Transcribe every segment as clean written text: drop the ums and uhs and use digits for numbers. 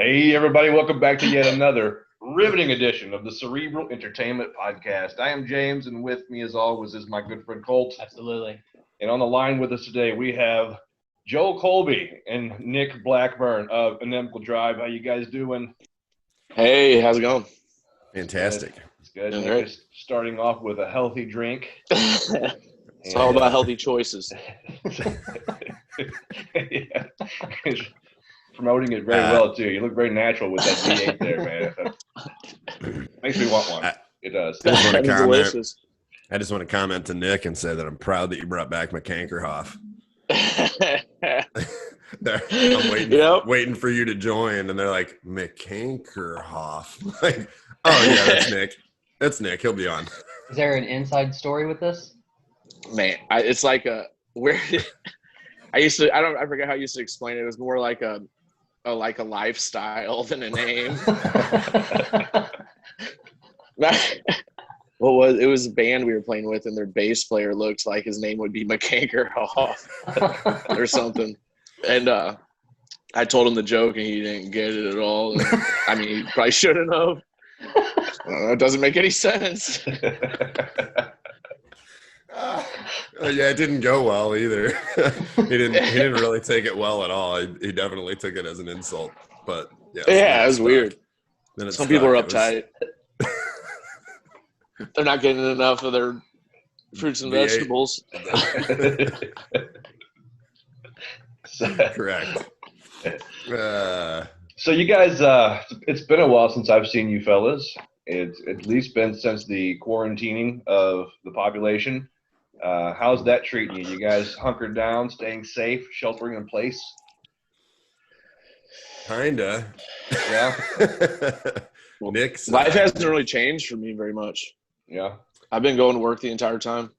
Hey, everybody, welcome back to yet another riveting edition of the Cerebral Entertainment Podcast. I am James, and with me, as always, is my good friend Colt. Absolutely. And on the line with us today, we have Joe Colby and Nick Blackburn of Inimical Drive. How you guys doing? Hey, how's it going? Fantastic. It's good. Doing Nick great. is starting off with a healthy drink. It's all about healthy choices. Yeah. Promoting it very well, too. You look very natural with that V8 there, man. Makes me want one. It does. Delicious. I just want to comment to Nick and say that I'm proud that you brought back McCankerhoff. I'm waiting for you to join, and they're like, McCankerhoff. Like, oh, yeah, that's Nick. That's Nick. He'll be on. Is there an inside story with this? Man, it's like a where I forget how I used to explain it. It was more like a lifestyle than a name. It was a band we were playing with, and their bass player looked like his name would be McCankerhoff or something. And I told him the joke, and he didn't get it at all. And, I mean, he probably shouldn't have. It doesn't make any sense. Yeah, it didn't go well either. He didn't really take it well at all. He definitely took it as an insult. But yeah, It was weird. Some people are uptight. They're not getting enough of their fruits and vegetables. Correct. So you guys, it's been a while since I've seen you fellas. It's at least been since the quarantining of the population. How's that treating you? You guys hunkered down, staying safe, sheltering in place? Kinda. Yeah. Nick's life hasn't really changed for me very much. Yeah. I've been going to work the entire time.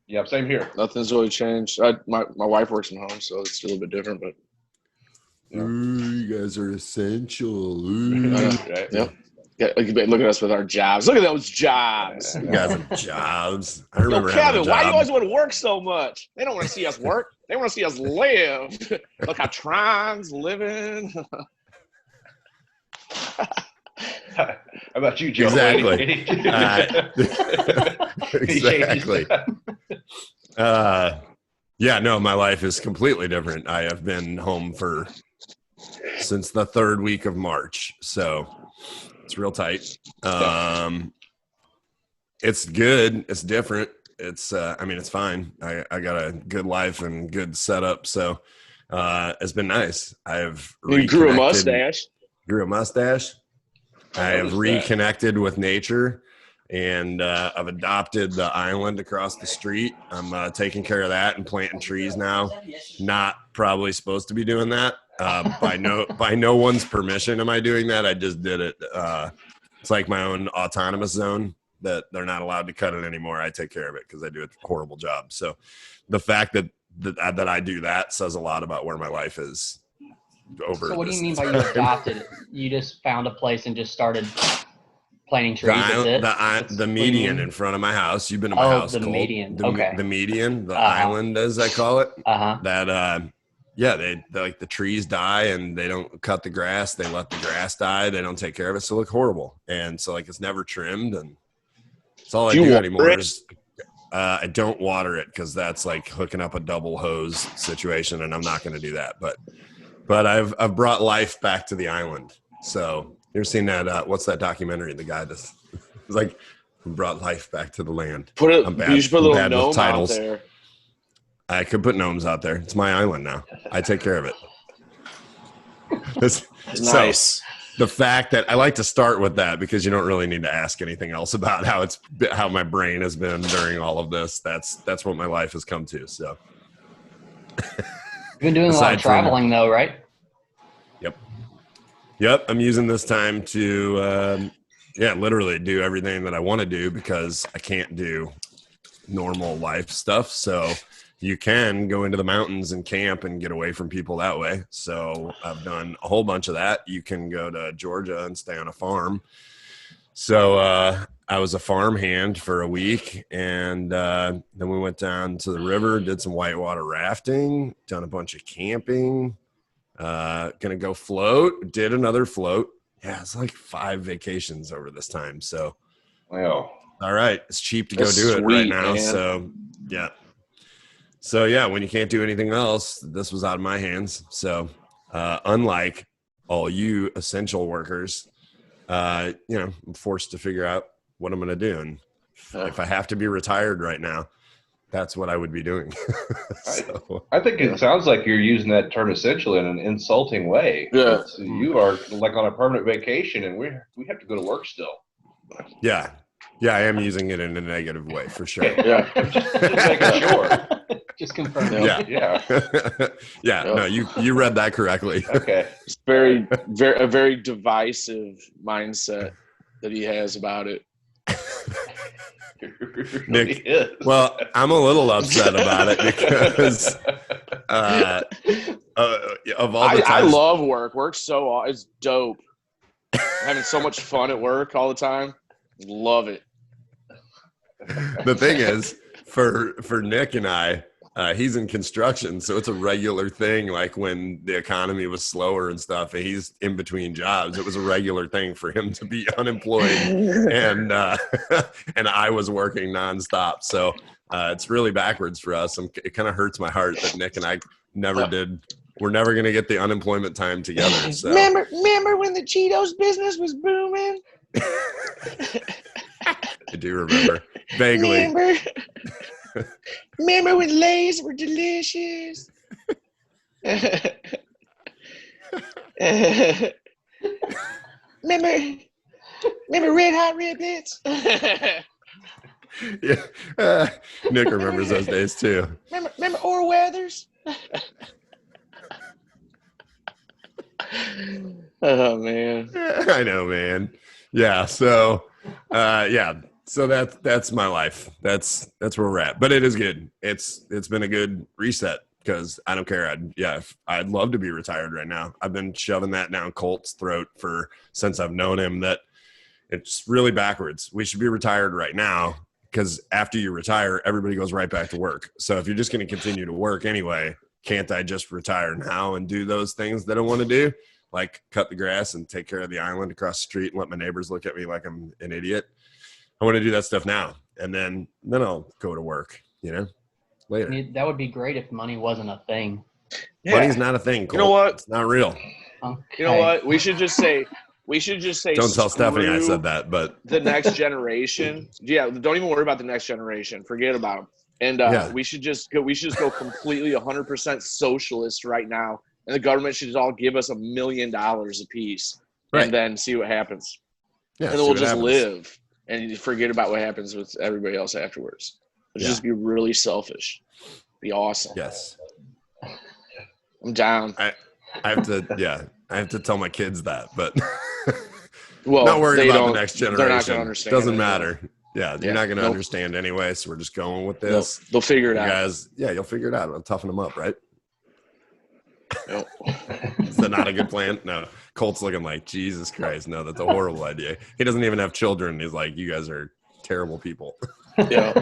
Yeah, same here. Nothing's really changed. My wife works from home, so it's a little bit different. But you guys are essential. Right. Yeah. Look at us with our jobs. Look at those jobs. You guys have jobs. I remember Kevin, why do you always want to work so much? They don't want to see us work. They want to see us live. Look how Tron's living. How about you, Joe? Exactly. Exactly. Yeah, no, my life is completely different. I have been home since the third week of March, so it's real tight. It's good. It's different. It's it's fine. I got a good life and good setup, so it's been nice. You grew a mustache. I have reconnected with nature, and I've adopted the island across the street. I'm taking care of that and planting trees now. Not probably supposed to be doing that. By no one's permission am I doing that. I just did it. It's like my own autonomous zone that they're not allowed to cut it anymore. I take care of it because I do a horrible job. So the fact that I do that says a lot about where my life is. So what do you mean by you adopted it? You just found a place and just started planting trees? The median in front of my house. You've been to my house. The median. Okay. The median, the island, as I call it. That they like the trees die and they don't cut the grass. They let the grass die. They don't take care of it, so it looks horrible. And so like it's never trimmed, and it's all I do anymore. I don't water it because that's like hooking up a double hose situation, and I'm not going to do that. But I've brought life back to the island. So you ever seen that? What's that documentary? The guy that's like brought life back to the land. You should put a little gnome out there. I could put gnomes out there. It's my island now. I take care of it. It's nice. So, the fact that I like to start with that because you don't really need to ask anything else about how my brain has been during all of this. That's what my life has come to. So. You've been doing a lot of traveling, though, right? Yep. I'm using this time to, literally do everything that I want to do because I can't do normal life stuff. So you can go into the mountains and camp and get away from people that way. So I've done a whole bunch of that. You can go to Georgia and stay on a farm. So I was a farm hand for a week, and then we went down to the river, did some whitewater rafting, done a bunch of camping, Gonna go float. Did another float. Yeah, it's like 5 vacations over this time. So, wow. All right, it's cheap to That's go do it sweet, right now. man. So yeah, when you can't do anything else, this was out of my hands. So unlike all you essential workers, I'm forced to figure out what I'm going to do. And if I have to be retired right now, that's what I would be doing. I think it sounds like you're using that term essential in an insulting way. Yeah. You are like on a permanent vacation, and we have to go to work still. Yeah, I am using it in a negative way for sure. Yeah. Just making sure. Just confirm. Yeah. No, you read that correctly. Okay. It's a very divisive mindset that he has about it. Nick, well, I'm a little upset about it because of all the times. I love work. It's dope. I'm having so much fun at work all the time. Love it. The thing is, for Nick and I, he's in construction, so it's a regular thing. Like when the economy was slower and stuff, and he's in between jobs, it was a regular thing for him to be unemployed, and I was working nonstop. So it's really backwards for us. It kind of hurts my heart that Nick and I never did. We're never going to get the unemployment time together. So. Remember when the Cheetos business was booming? I do remember vaguely. Remember when Lay's were delicious? Remember Red Hot Riblets? Yeah, Nick remembers those days too. Remember Orr Weathers? Oh man, I know, man. Yeah, so so that's my life. That's where we're at. But it is good. It's been a good reset because I don't care. I'd love to be retired right now. I've been shoving that down Colt's throat since I've known him that it's really backwards. We should be retired right now because after you retire, everybody goes right back to work. So if you're just going to continue to work anyway, can't I just retire now and do those things that I want to do? Like cut the grass and take care of the island across the street and let my neighbors look at me like I'm an idiot. I want to do that stuff now. And then I'll go to work, later. I mean, that would be great if money wasn't a thing. Yeah. Money's not a thing, Colt. You know what? It's not real. Okay. You know what? We should just say don't tell Stephanie I said that, but the next generation. Yeah, don't even worry about the next generation. Forget about them. And we should just go completely 100% socialist right now. And the government should all give us $1 million a piece, right, and then see what happens. Yeah, and then we'll just live and forget about what happens with everybody else afterwards. It'll just be really selfish. Be awesome. Yes, I'm down. I have to tell my kids that, but well, not worried about the next generation. They're not going to understand. Doesn't matter. Yeah, you're not going to understand anyway. So we're just going with this. They'll figure it out, guys. Yeah, you'll figure it out. I'll toughen them up, right? Nope. Is that not a good plan? No. Colt's looking like, Jesus Christ, no, that's a horrible idea. He doesn't even have children. He's like, you guys are terrible people. Yeah.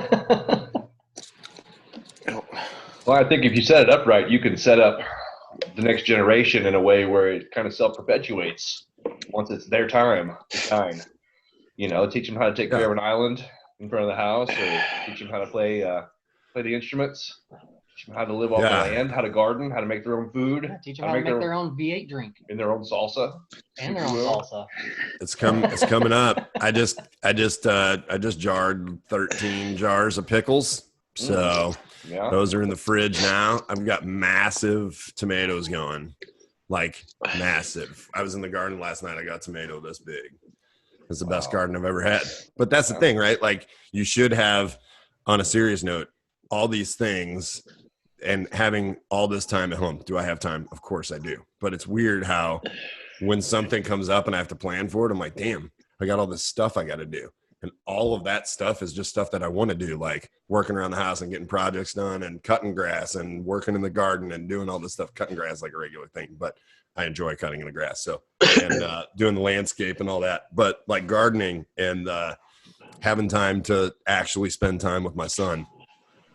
Well, I think if you set it up right, you can set up the next generation in a way where it kind of self-perpetuates once it's their time to shine. Teach them how to take care of an island in front of the house, or teach them how to play the instruments. How to live off the land, how to garden, how to make their own food. Yeah, teach them how to make their own V8 drink. In their own salsa. And their own salsa. It's coming up. I just jarred 13 jars of pickles. So those are in the fridge now. I've got massive tomatoes going. Like massive. I was in the garden last night. I got tomato this big. It's the best garden I've ever had. But that's the thing, right? Like you should have, on a serious note, all these things and having all this time at home. Do I have time? Of course I do. But it's weird how when something comes up and I have to plan for it, I'm like, damn, I got all this stuff I got to do. And all of that stuff is just stuff that I want to do, like working around the house and getting projects done and cutting grass and working in the garden and doing all this stuff, cutting grass like a regular thing. But I enjoy cutting in the grass. So, and doing the landscape and all that. But like gardening and having time to actually spend time with my son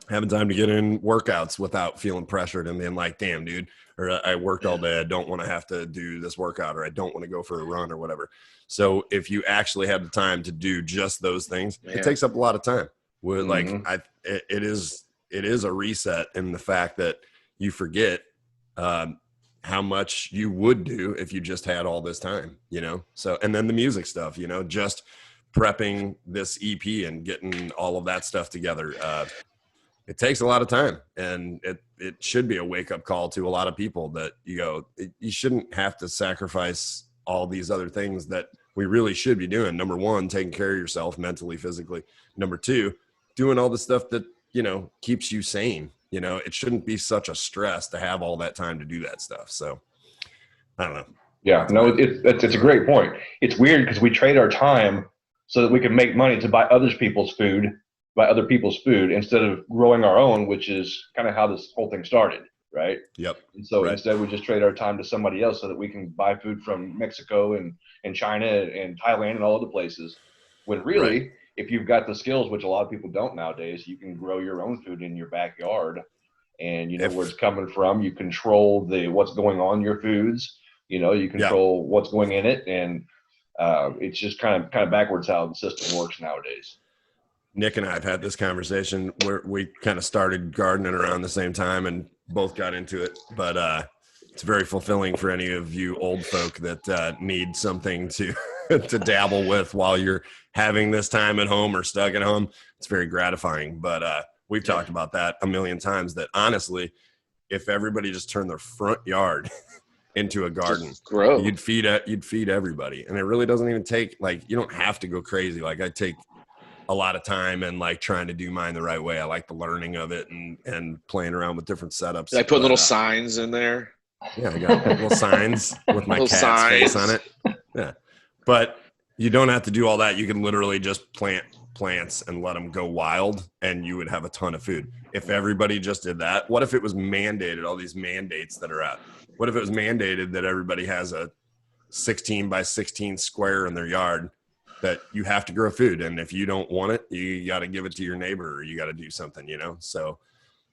having time to get in workouts without feeling pressured and being like, damn, dude, or I worked all day. I don't want to have to do this workout, or I don't want to go for a run or whatever. So if you actually have the time to do just those things, it takes up a lot of time. Like it is a reset in the fact that you forget how much you would do if you just had all this time, So, and then the music stuff, just prepping this EP and getting all of that stuff together. It takes a lot of time, and it should be a wake up call to a lot of people that you shouldn't have to sacrifice all these other things that we really should be doing. Number one, taking care of yourself mentally, physically. Number two, doing all the stuff that, keeps you sane. It shouldn't be such a stress to have all that time to do that stuff. So I don't know. Yeah, no, it's a great point. It's weird because we trade our time so that we can make money to buy other people's food instead of growing our own, which is kind of how this whole thing started, right? Yep. And so instead we just trade our time to somebody else so that we can buy food from Mexico and China and Thailand and all other places. When really, if you've got the skills, which a lot of people don't nowadays, you can grow your own food in your backyard, and you know where it's coming from. You control what's going on in your foods. You control what's going in it, and it's just kind of backwards how the system works nowadays. Nick and I have had this conversation where we kind of started gardening around the same time and both got into it, but it's very fulfilling for any of you old folk that need something to to dabble with while you're having this time at home or stuck at home. It's very gratifying, but we've talked about that a million times, that honestly, if everybody just turned their front yard into a garden, you'd feed everybody. And it really doesn't even take, you don't have to go crazy. I take a lot of time and trying to do mine the right way. I like the learning of it and playing around with different setups. I put little signs in there. Yeah, I got little signs with my cat's face on it. Yeah. But you don't have to do all that. You can literally just plant plants and let them go wild, and you would have a ton of food. If everybody just did that, what if it was mandated, all these mandates that are out? What if it was mandated that everybody has a 16 by 16 square in their yard that you have to grow food, and if you don't want it, you got to give it to your neighbor, or you got to do something, So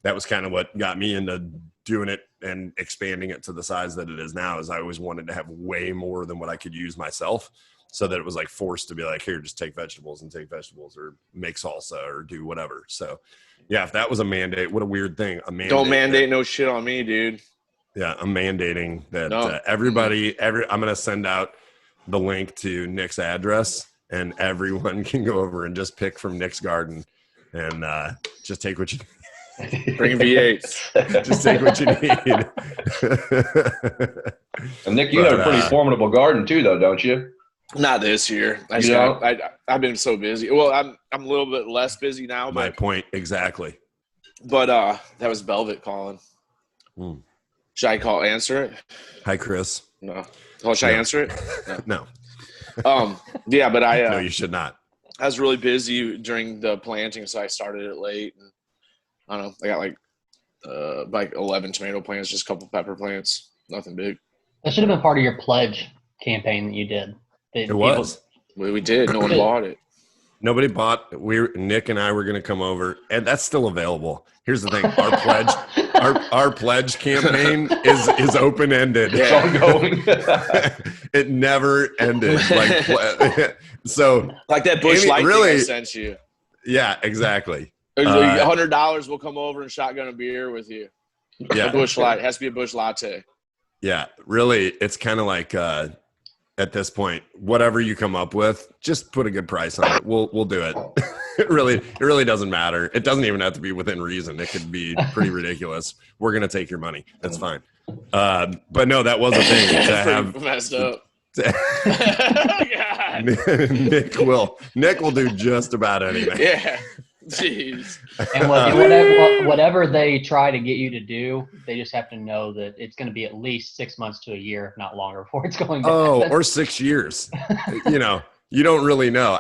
that was kind of what got me into doing it and expanding it to the size that it is now. Is I always wanted to have way more than what I could use myself, so that it was forced to be here, just take vegetables, or make salsa, or do whatever. So yeah, if that was a mandate, what a weird thing. Don't mandate no shit on me, dude. Yeah, I'm mandating that I'm going to send out the link to Nick's address, and everyone can go over and just pick from Nick's garden and just take what you bring V8s. Just take what you need. And Nick, you have a pretty formidable garden too, though, don't you? Not this year. I've been so busy. Well, I'm a little bit less busy now. My point exactly. But that was Velvet calling. Should I answer it? Hi, Chris. No. Oh, should I answer it? No. Yeah, but no, you should not. I was really busy during the planting, so I started it late. And I don't know. I got 11 tomato plants, just a couple pepper plants. Nothing big. That should have been part of your pledge campaign that you did. It was. We did. No one bought it. Nobody bought. Nick and I were going to come over, and that's still available. Here's the thing: our pledge campaign is open ended. It's ongoing. It never ended. So that Busch Light thing I sent you. Yeah, exactly. $100 will come over and shotgun a beer with you. Yeah, a Busch Light. It has to be a Busch Latte. Yeah, really, it's kind of like. At this point, whatever you come up with, just put a good price on it. We'll do it. It really doesn't matter. It doesn't even have to be within reason. It could be pretty ridiculous. We're gonna take your money. That's fine. But no, that was a thing to have messed up. Nick will do just about anything. Yeah. Jeez. And whatever they try to get you to do, they just have to know that it's going to be at least 6 months to a year, if not longer, before it's going to happen. Or 6 years. You don't really know.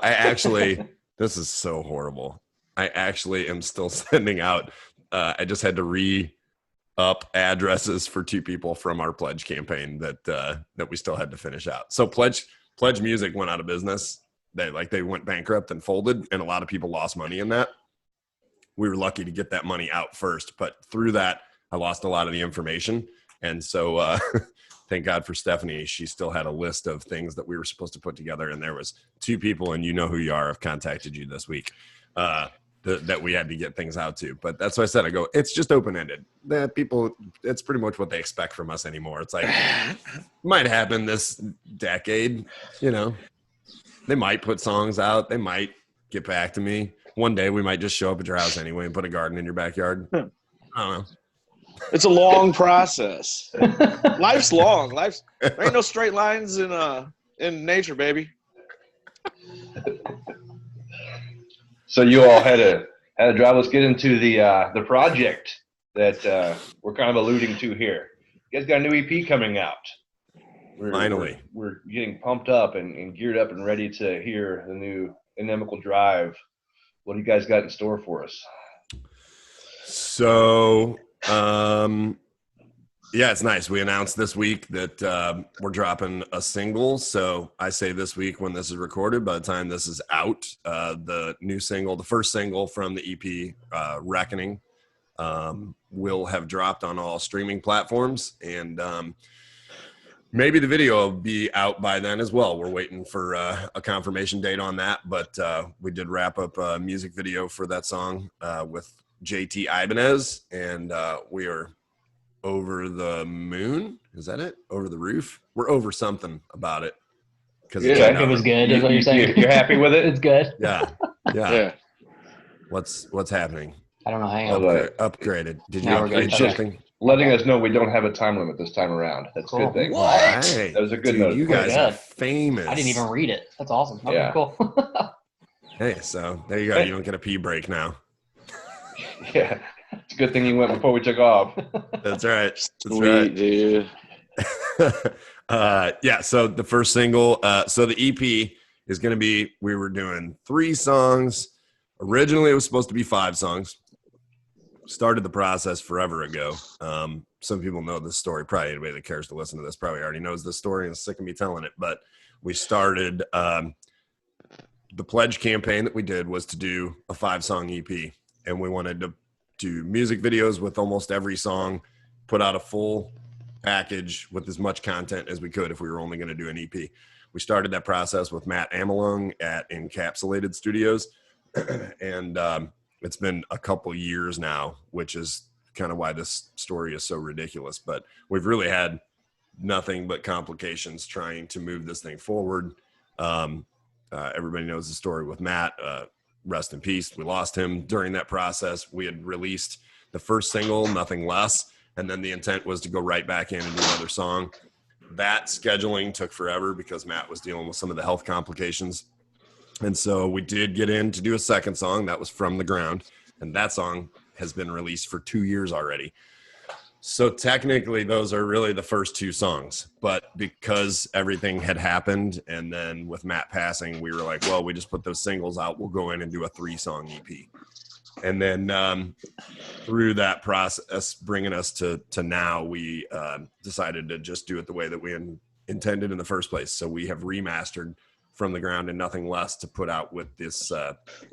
This is so horrible. I actually am still sending out. I just had to re-up addresses for 2 people from our pledge campaign that we still had to finish out. So pledge music went out of business. They went bankrupt and folded, and a lot of people lost money in that. we were lucky to get that money out first. But through that, I lost a lot of the information. And so thank God for Stephanie. She still had a list of things that we were supposed to put together. And there was 2 people, and you know who you are, have contacted you this week that we had to get things out to. But that's what I said. I go, it's just open-ended. That people, it's pretty much what they expect from us anymore. It's like, might happen this decade, you know. They might put songs out. They might get back to me. One day we might just show up at your house anyway and put a garden in your backyard. I don't know. It's a long process. Life's long. There ain't no straight lines in nature, baby. So you all had to drive. Let's get into the project that we're kind of alluding to here. You guys got a new EP coming out. Finally. We're getting pumped up and geared up and ready to hear the new Inimical Drive. What do you guys got in store for us? So, yeah, it's nice. We announced this week that we're dropping a single. So I say this week when this is recorded, by the time this is out, the new single, the first single from the EP, Reckoning, will have dropped on all streaming platforms. And maybe the video will be out by then as well. We're waiting for a confirmation date on that. But we did wrap up a music video for that song with JT Ibanez, and we are over the moon. Is that it? Over the roof? We're over something about it. Because it was good, is what you're saying. You're happy with it? It's good. Yeah. What's happening? I don't know. Hang on. Upgraded. Did you Now we're upgrade good. something? Letting us know we don't have a time limit this time around. That's Cool. a good thing. What? Hey, That was a good dude, note. you guys Good. are famous. I didn't even read it. That's awesome. Okay, Yeah. cool. Hey, so there you go. You don't get a pee break now. Yeah. It's a good thing you went before we took off. That's right. Sweet, dude. Yeah, so the first single, so the EP is going to be, we were doing 3 songs. Originally, it was supposed to be 5 songs. Started the process forever ago. Some people know this story. Probably anybody that cares to listen to this probably already knows this story and is sick of me telling it. But we started, the pledge campaign that we did was to do a 5-song EP. And we wanted to do music videos with almost every song, put out a full package with as much content as we could if we were only going to do an EP. We started that process with Matt Amalung at Encapsulated Studios. And it's been a couple years now, which is kind of why this story is so ridiculous. But we've really had nothing but complications trying to move this thing forward. Everybody knows the story with Matt. Rest in peace. We lost him during that process. We had released the first single, Nothing Less, and then the intent was to go right back in and do another song. That scheduling took forever because Matt was dealing with some of the health complications. And so we did get in to do a second song that was From the Ground, and that song has been released for 2 years already. So technically those are really the first 2 songs, but because everything had happened and then with Matt passing, we were like, well, we just put those singles out. We'll go in and do a 3-song EP. And then through that process, bringing us to now, we decided to just do it the way that we intended in the first place. So we have remastered From the Ground and Nothing Less to put out with this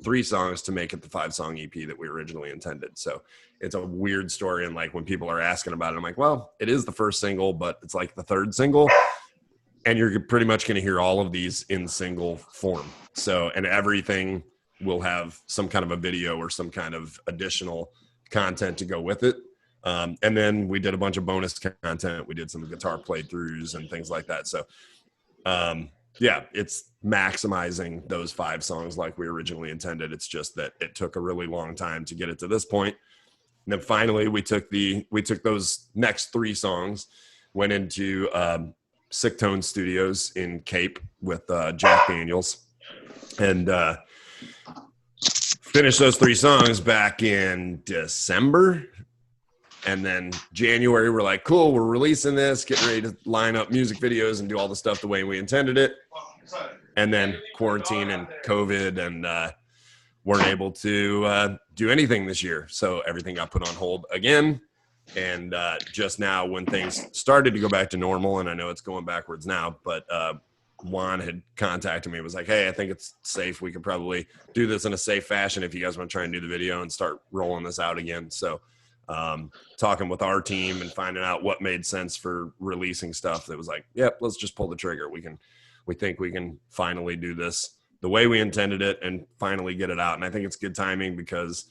3 songs to make it the 5-song EP that we originally intended. So it's a weird story. And like when people are asking about it, I'm like, well, it is the first single, but it's like the 3rd single. And you're pretty much going to hear all of these in single form. So, and everything will have some kind of a video or some kind of additional content to go with it. And then we did a bunch of bonus content. We did some guitar playthroughs and things like that. So, yeah, it's maximizing those 5 songs like we originally intended. It's just that it took a really long time to get it to this point. And then finally we took those next 3 songs, went into Sick Tone Studios in Cape with Jack Daniels, and finished those 3 songs back in December. And then January, we're like, cool, we're releasing this, getting ready to line up music videos and do all the stuff the way we intended it. And then quarantine and COVID, and weren't able to do anything this year. So everything got put on hold again. And just now when things started to go back to normal, and I know it's going backwards now, but Juan had contacted me, was like, hey, I think it's safe. We could probably do this in a safe fashion if you guys want to try and do the video and start rolling this out again. So talking with our team and finding out what made sense for releasing stuff, that was like, yep, let's just pull the trigger. We think we can finally do this the way we intended it and finally get it out. And I think it's good timing because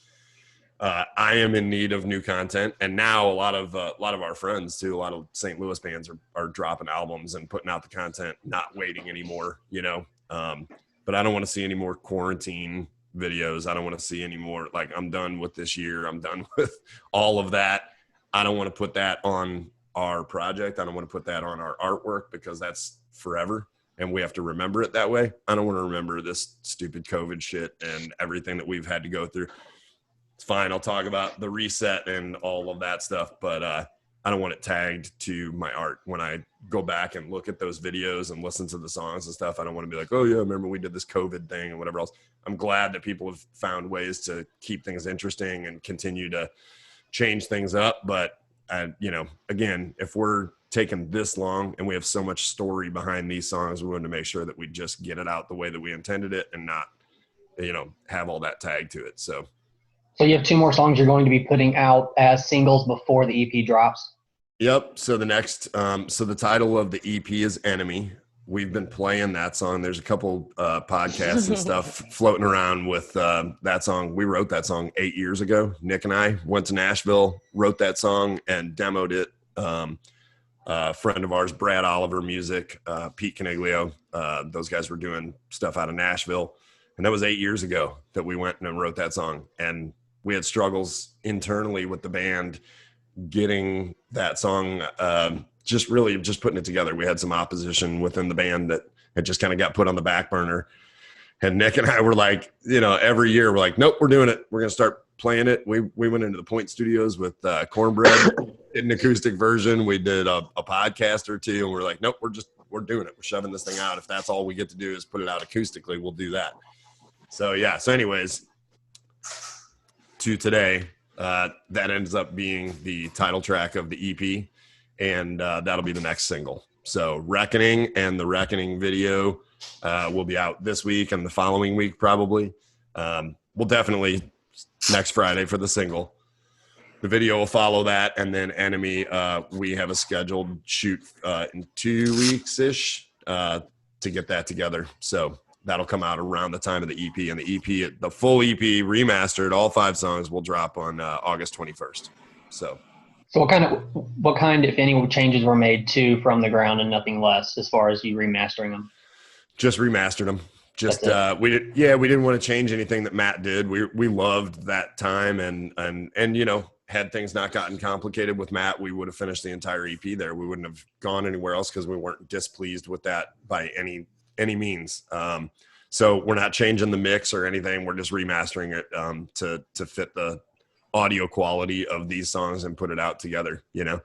I am in need of new content, and now a lot of our friends too, a lot of St. Louis bands are dropping albums and putting out the content, not waiting anymore, you know. But I don't want to see any more quarantine videos. I don't want to see any more, like, I'm done with this year. I'm done with all of that. I don't want to put that on our project. I don't want to put that on our artwork because that's forever, and we have to remember it that way. I don't want to remember this stupid COVID shit and everything that we've had to go through. It's fine. I'll talk about the reset and all of that stuff, but I don't want it tagged to my art. When I go back and look at those videos and listen to the songs and stuff, I don't want to be like, oh yeah, remember we did this COVID thing and whatever else. I'm glad that people have found ways to keep things interesting and continue to change things up. But you know, again, if we're taking this long and we have so much story behind these songs, we want to make sure that we just get it out the way that we intended it and not, you know, have all that tag to it. So you have 2 more songs you're going to be putting out as singles before the EP drops? Yep. So the next, so the title of the EP is Enemy. We've been playing that song. There's a couple podcasts and stuff floating around with that song. We wrote that song 8 years ago. Nick and I went to Nashville, wrote that song, and demoed it. A friend of ours, Brad Oliver Music, Pete Caniglio, those guys were doing stuff out of Nashville. And that was 8 years ago that we went and wrote that song. And we had struggles internally with the band getting that song, just putting it together. We had some opposition within the band that had just kind of got put on the back burner. And Nick and I were like, you know, every year we're like, nope, we're doing it. We're going to start playing it. We went into the Point Studios with Cornbread, did an acoustic version. We did a podcast or two, and we're like, nope, we're doing it. We're shoving this thing out. If that's all we get to do is put it out acoustically, we'll do that. So yeah. So anyways, to today, that ends up being the title track of the EP, and that'll be the next single. So Reckoning and the Reckoning video will be out this week and the following week probably. We'll definitely next Friday for the single. The video will follow that, and then Enemy, we have a scheduled shoot in 2 weeks-ish to get that together. So that'll come out around the time of the EP, and the EP, the full EP remastered, all 5 songs will drop on August 21st. So what kind, if any, changes were made to From the Ground and Nothing Less as far as you remastering them? Just remastered them. Just we didn't want to change anything that Matt did. We loved that time, and you know, had things not gotten complicated with Matt, we would have finished the entire EP there. We wouldn't have gone anywhere else because we weren't displeased with that by any means. So we're not changing the mix or anything. We're just remastering it to fit the audio quality of these songs and put it out together, you know?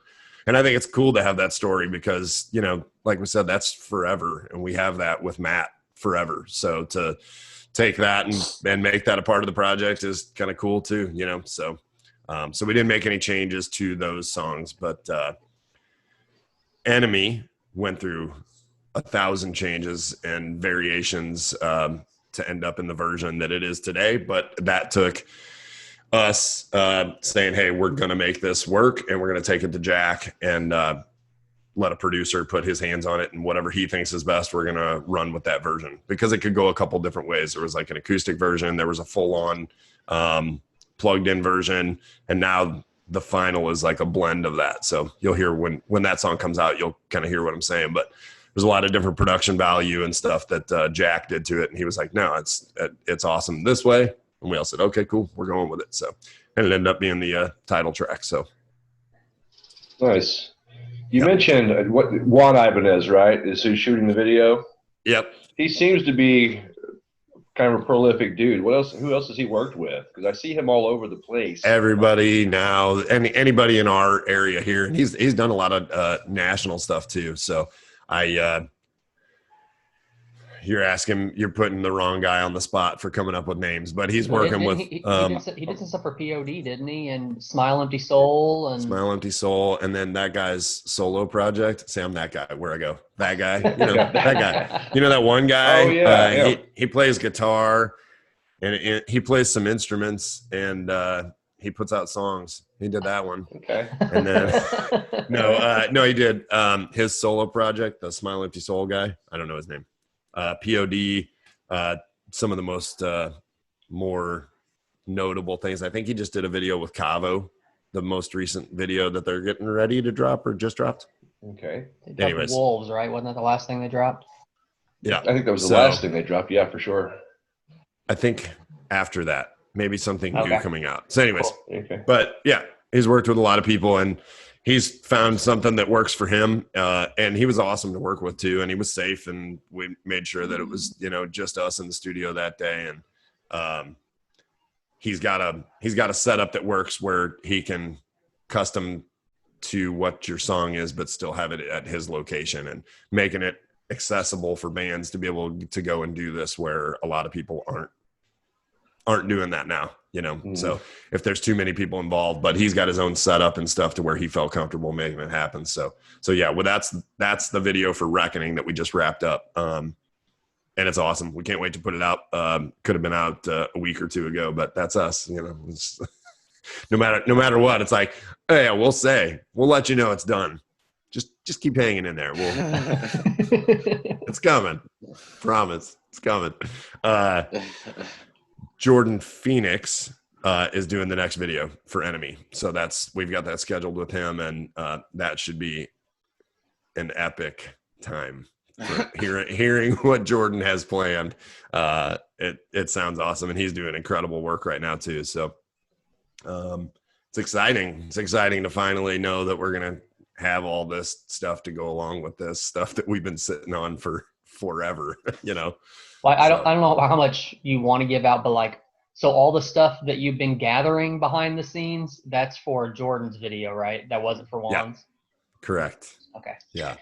And I think it's cool to have that story because, you know, like we said, that's forever. And we have that with Matt forever. So to take that and make that a part of the project is kind of cool too, you know? So we didn't make any changes to those songs, but Enemy went through 1,000 changes and variations to end up in the version that it is today. But that took us saying, hey, we're going to make this work, and we're going to take it to Jack and let a producer put his hands on it, and whatever he thinks is best, we're going to run with that version, because it could go a couple different ways. There was like an acoustic version. There was a full-on plugged in version. And now the final is like a blend of that. So you'll hear when that song comes out, you'll kind of hear what I'm saying, but there's a lot of different production value and stuff that Jack did to it. And he was like, no, it's awesome this way. And we all said, okay, cool. We're going with it. So, and it ended up being the title track. So nice. You mentioned what Juan Ibanez, right? Is who's shooting the video? Yep. He seems to be kind of a prolific dude. Who else has he worked with? Because I see him all over the place. Everybody now, anybody in our area here, and he's done a lot of national stuff too. So You're putting the wrong guy on the spot for coming up with names, but he's working with. He did some stuff for POD, didn't he? And Smile Empty Soul and Smile Empty Soul, and then that guy's solo project. Say I'm that guy. Where I go, that guy. You know that guy. You know that one guy. Oh yeah. He plays guitar, and he plays some instruments, and he puts out songs. He did that one. Okay. And then no, he did his solo project, the Smile Empty Soul guy. I don't know his name. POD. Some of the most more notable things. I think he just did a video with Cavo, the most recent video that they're getting ready to drop or just dropped. Okay. Anyways, Wolves, right? Wasn't that the last thing they dropped? Yeah, I think that was the last thing they dropped. Yeah, for sure. I think after that, maybe something new coming out. So, anyways, cool. Okay. But yeah, he's worked with a lot of people and he's found something that works for him. And he was awesome to work with too. And he was safe, and we made sure that it was, just us in the studio that day. And he's got a setup that works where he can custom to what your song is, but still have it at his location, and making it accessible for bands to be able to go and do this where a lot of people aren't doing that now, So if there's too many people involved, but he's got his own setup and stuff to where he felt comfortable making it happen. So yeah, well, that's the video for Reckoning that we just wrapped up. And it's awesome. We can't wait to put it out. Could have been out a week or two ago, but that's us, no matter what, it's like, oh yeah, we'll let you know it's done. Just keep hanging in there. It's coming. Promise. It's coming. Jordan Phoenix is doing the next video for Enemy. So we've got that scheduled with him, and that should be an epic time. Hearing what Jordan has planned. It sounds awesome, and he's doing incredible work right now too. So it's exciting. It's exciting to finally know that we're going to have all this stuff to go along with this stuff that we've been sitting on for forever, Well, I don't know how much you want to give out, but so all the stuff that you've been gathering behind the scenes, that's for Jordan's video, right? That wasn't for Juan's? Yeah. Correct. Okay. Yeah.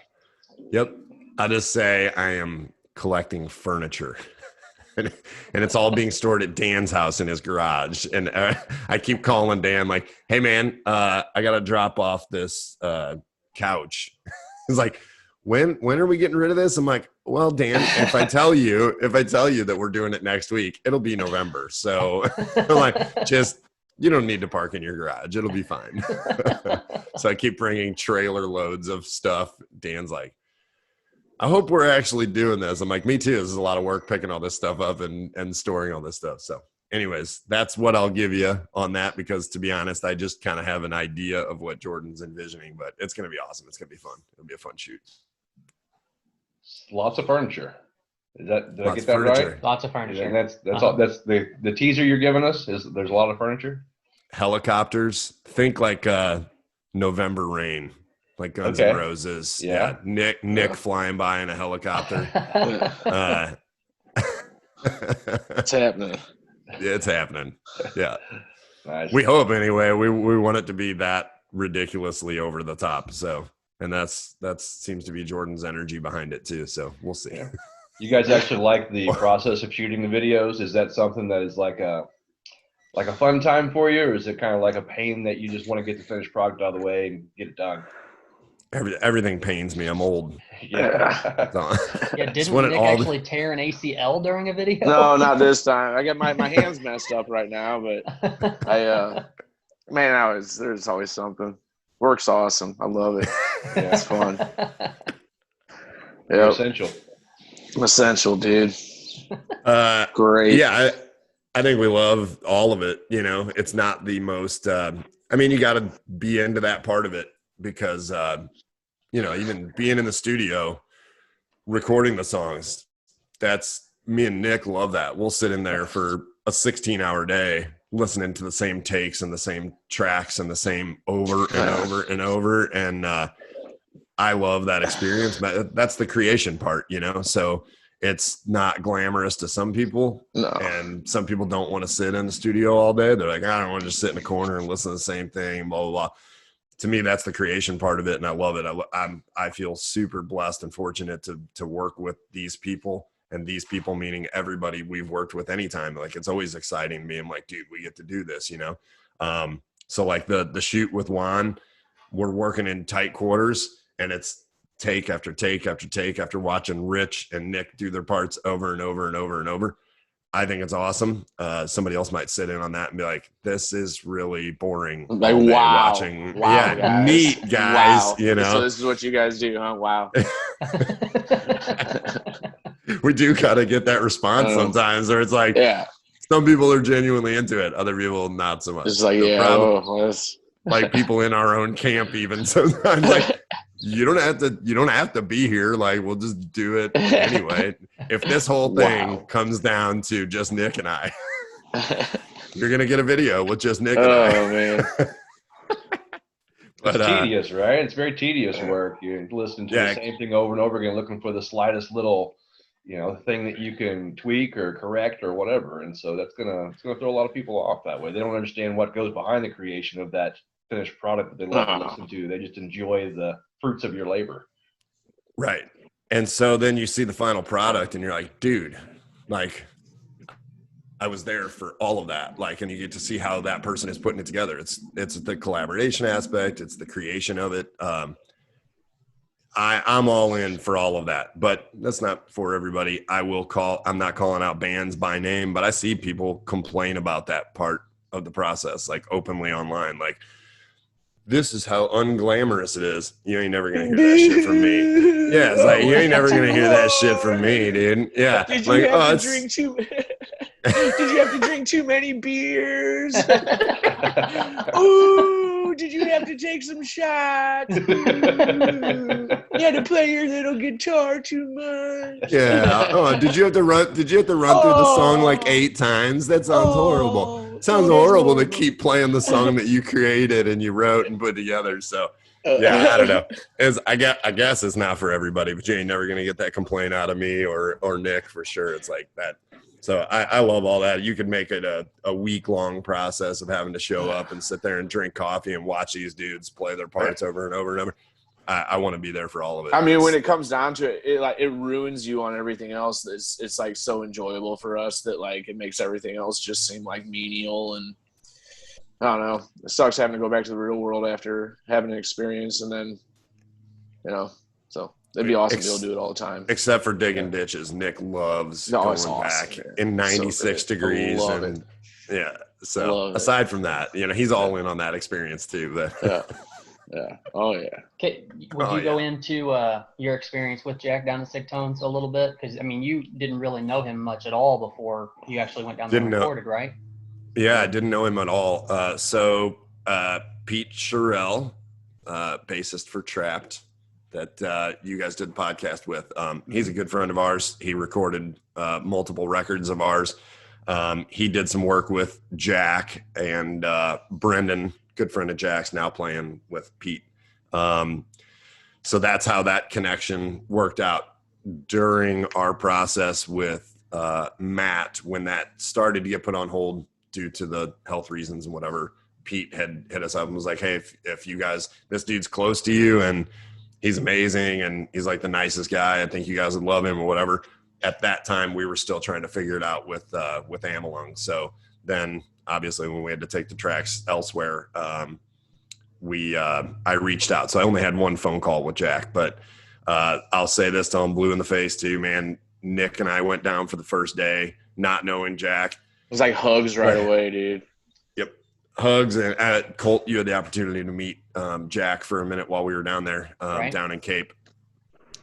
Yep. I just say I am collecting furniture. And it's all being stored at Dan's house in his garage. And I keep calling Dan like, hey man, I got to drop off this couch. He's like, when are we getting rid of this? I'm like, well, Dan, if I tell you that we're doing it next week, it'll be November. So I'm like, you don't need to park in your garage. It'll be fine. So I keep bringing trailer loads of stuff. Dan's like, I hope we're actually doing this. I'm like, me too. This is a lot of work picking all this stuff up and storing all this stuff. So anyways, that's what I'll give you on that, because to be honest, I just kind of have an idea of what Jordan's envisioning, but it's going to be awesome. It's going to be fun. It'll be a fun shoot. Lots of furniture. Did I get that right? Lots of furniture. And that's all. That's the teaser you're giving us. Is there's a lot of furniture? Helicopters. Think like November Rain. Like Guns N' Roses. Yeah. Nick flying by in a helicopter. It's happening. It's happening. Yeah. Nice. We hope anyway. We want it to be that ridiculously over the top. So, and that seems to be Jordan's energy behind it too. So we'll see. Yeah. You guys actually like the process of shooting the videos? Is that something that is like a fun time for you, or is it kind of like a pain that you just want to get the finished product out of the way and get it done? Everything pains me. I'm old. Yeah. Didn't Nick actually tear an ACL during a video? No, not this time. I got my hands messed up right now, but there's always something. Work's awesome. I love it. Yeah, it's fun. Yep. Essential, dude. Great. Yeah, I think we love all of it. It's not the most. You got to be into that part of it, because even being in the studio recording the songs, that's me and Nick love that. We'll sit in there for a 16-hour day listening to the same takes and the same tracks and the same over and over and over. And I love that experience. That's the creation part, so it's not glamorous to some people. No. And some people don't want to sit in the studio all day. They're like, I don't want to just sit in the corner and listen to the same thing, blah, blah, blah. To me, that's the creation part of it, and I love it. I feel super blessed and fortunate to work with these people And these people, meaning everybody we've worked with anytime, like it's always exciting to me. I'm like, dude, we get to do this, you know? So like the shoot with Juan, we're working in tight quarters, and it's take after take after take after watching Rich and Nick do their parts over and over and over and over. I think it's awesome. Somebody else might sit in on that and be like, this is really boring. Like, all day wow. watching. Wow, yeah, guys. neat guys, Wow. you know. So this is what you guys do, huh? Wow. We do kind of get that response sometimes, or it's like, yeah. Some people are genuinely into it. Other people, not so much. It's like, like people in our own camp, even sometimes, like, you don't have to be here. Like, we'll just do it anyway. If this whole thing comes down to just Nick and I, you're going to get a video with just Nick and I. Oh, man. It's tedious, right? It's very tedious work. You're listening to the same thing over and over again, looking for the slightest little, thing that you can tweak or correct or whatever. And so it's gonna throw a lot of people off that way. They don't understand what goes behind the creation of that finished product that they love to listen to. They just enjoy the fruits of your labor. Right. And so then you see the final product and you're like, dude, like, I was there for all of that. Like, and you get to see how that person is putting it together. It's the collaboration aspect. It's the creation of it. I'm all in for all of that, but that's not for everybody. I'm not calling out bands by name, but I see people complain about that part of the process, like openly online. Like, this is how unglamorous it is. You ain't never going to hear that shit from me. Yeah, it's like, you ain't never going to hear that shit from me, dude. Yeah. Did you have to drink Did you have to drink too many beers? Ooh, did you have to take some shots? Ooh, you had to play your little guitar too much. Yeah. Oh, did you have to run through the song like 8 times? That sounds horrible. It sounds horrible to keep playing the song that you created and you wrote and put together. So yeah, I don't know. I guess it's not for everybody, but you ain't never gonna get that complaint out of me or Nick for sure. It's like that. So I love all that. You could make it a week-long process of having to show up and sit there and drink coffee and watch these dudes play their parts over and over and over. I want to be there for all of it. I mean, when it comes down to it, it ruins you on everything else. It's like so enjoyable for us that like it makes everything else just seem like menial. And I don't know. It sucks having to go back to the real world after having an experience, and then so. It'd be awesome to be able to do it all the time. Except for digging ditches. Nick loves going back in 96 degrees. And yeah. So aside from that, he's all in on that experience too. But yeah. Oh yeah. Okay. Would you go into your experience with Jack down in Sick Tones a little bit? Because I mean, you didn't really know him much at all before you actually went down there and recorded, right? Yeah, I didn't know him at all. So Pete Cerebral, bassist for Trapped, that you guys did the podcast with. He's a good friend of ours. He recorded multiple records of ours. He did some work with Jack and Brendan, good friend of Jack's, now playing with Pete. So that's how that connection worked out. During our process with Matt, when that started to get put on hold due to the health reasons and whatever, Pete had hit us up and was like, hey, if you guys, this dude's close to you and he's amazing and he's like the nicest guy, I think you guys would love him or whatever. At that time, we were still trying to figure it out with Amelung. So then obviously when we had to take the tracks elsewhere, I reached out. So I only had one phone call with Jack, but I'll say this till I'm blue in the face too, man. Nick and I went down for the first day, not knowing Jack. It was like hugs right away, dude. Yep. Hugs. And Colt, you had the opportunity to meet Jack for a minute while we were down there, down in Cape.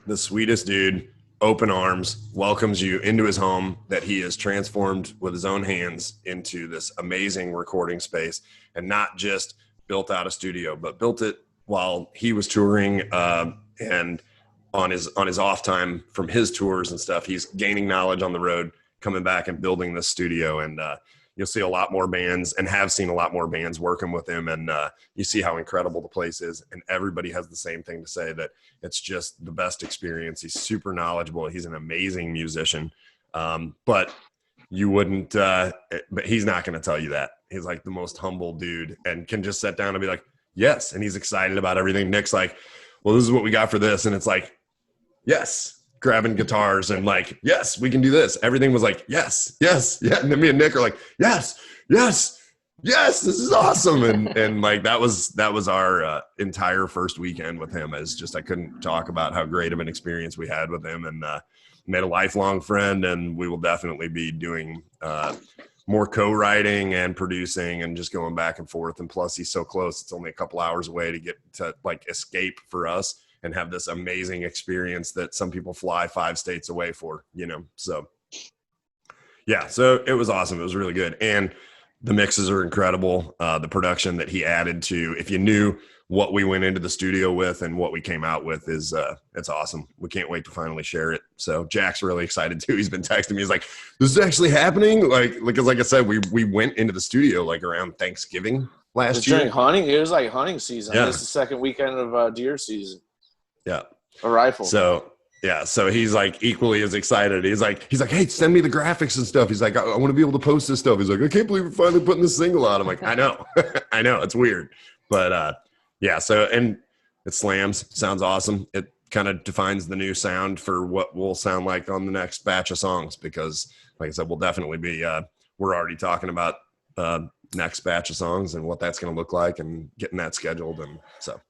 The sweetest dude, open arms, welcomes you into his home that he has transformed with his own hands into this amazing recording space, and not just built out a studio, but built it while he was touring and on his off time from his tours and stuff. He's gaining knowledge on the road, coming back and building this studio. And you'll see a lot more bands, and have seen a lot more bands working with him. And you see how incredible the place is. And everybody has the same thing to say, that it's just the best experience. He's super knowledgeable. He's an amazing musician. But you wouldn't, but he's not going to tell you that. He's like the most humble dude and can just sit down and be like, yes. And he's excited about everything. Nick's like, well, this is what we got for this. And it's like, yes, grabbing guitars and like, yes, we can do this. Everything was like, yes, yes, yeah. And then me and Nick are like, yes, yes, yes, this is awesome. And like that was our entire first weekend with him. As just I couldn't talk about how great of an experience we had with him, and made a lifelong friend. And we will definitely be doing more co-writing and producing and just going back and forth. And plus he's so close, it's only a couple hours away to get to like escape for us and have this amazing experience that some people fly 5 states away for, you know? So yeah, so it was awesome. It was really good. And the mixes are incredible. The production that he added to, if you knew what we went into the studio with and what we came out with, is it's awesome. We can't wait to finally share it. So Jack's really excited too. He's been texting me. He's like, this is actually happening. Because like I said, we went into the studio like around Thanksgiving last year. During hunting, it was like hunting season. Yeah. This is the second weekend of deer season. Yeah. A rifle. So yeah, so he's like equally as excited. He's like, hey, send me the graphics and stuff. He's like, I want to be able to post this stuff. He's like, I can't believe we're finally putting this single out. I'm like, I know, I know, it's weird, but yeah. So and it slams, sounds awesome. It kind of defines the new sound for what we'll sound like on the next batch of songs. Because, like I said, we'll definitely be. We're already talking about next batch of songs and what that's going to look like and getting that scheduled. And so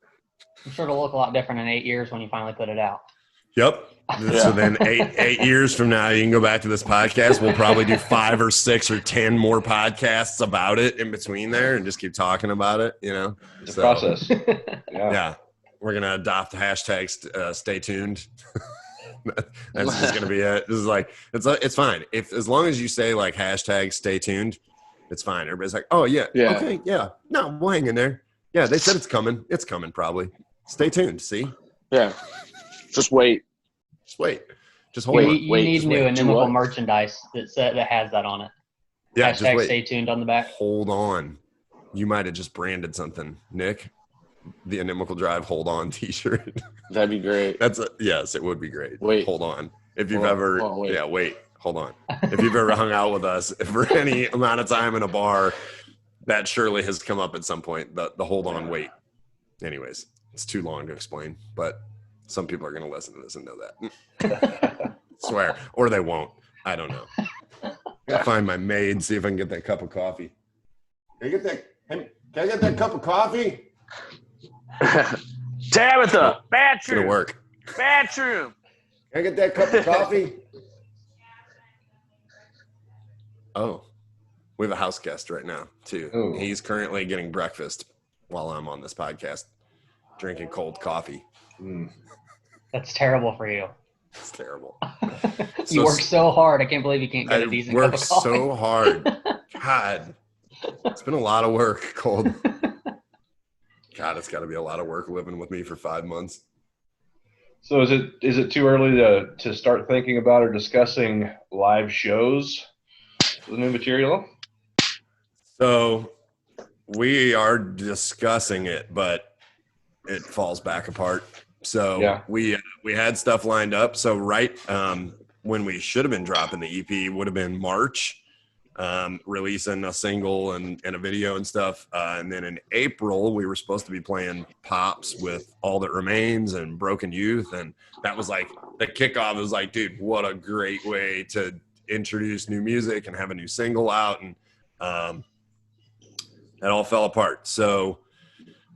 I'm sure it'll look a lot different in 8 years when you finally put it out. Yep. Yeah. So then eight years from now, you can go back to this podcast. We'll probably do 5 or 6 or 10 more podcasts about it in between there and just keep talking about it, you know? It's a process. Yeah. We're going to adopt the hashtag stay tuned. That's just going to be it. This is like, it's fine. As long as you say like hashtag stay tuned, it's fine. Everybody's like, oh yeah. Okay. Yeah. No, we'll hang in there. Yeah. They said it's coming. It's coming probably. Stay tuned. See? Yeah. Just wait. Just wait. Just hold on. You need new Inimical merchandise that has that on it. Yeah, hashtag stay tuned on the back. Hold on. You might have just branded something, Nick. The Inimical Drive Hold On t-shirt. That'd be great. Yes, it would be great. Wait. Hold on. If you've wait. Hold on. If you've ever hung out with us for any amount of time in a bar, that surely has come up at some point. The hold on, wait. Anyways, it's too long to explain, but some people are going to listen to this and know that. Swear. Or they won't. I don't know. I'll find my maid, see if I can get that cup of coffee. Can I get that cup of coffee? Tabitha, bathroom. It's going to work. Bathroom. Can I get that cup of coffee? Oh, we have a house guest right now, too. Ooh. He's currently getting breakfast while I'm on this podcast, drinking cold coffee. That's terrible for you. It's terrible. You work so hard. I can't believe you can't get a decent cup of coffee. I work so hard. God, it's been a lot of work, Cold. God, it's got to be a lot of work living with me for 5 months. So is it too early to start thinking about or discussing live shows for the new material? So we are discussing it, but it falls back apart. So yeah. we had stuff lined up. So when we should have been dropping the EP would have been March, releasing a single and a video and stuff. And then in April, we were supposed to be playing Pops with All That Remains and Broken Youth. And that was like the kickoff. It was like, dude, what a great way to introduce new music and have a new single out. And that all fell apart. So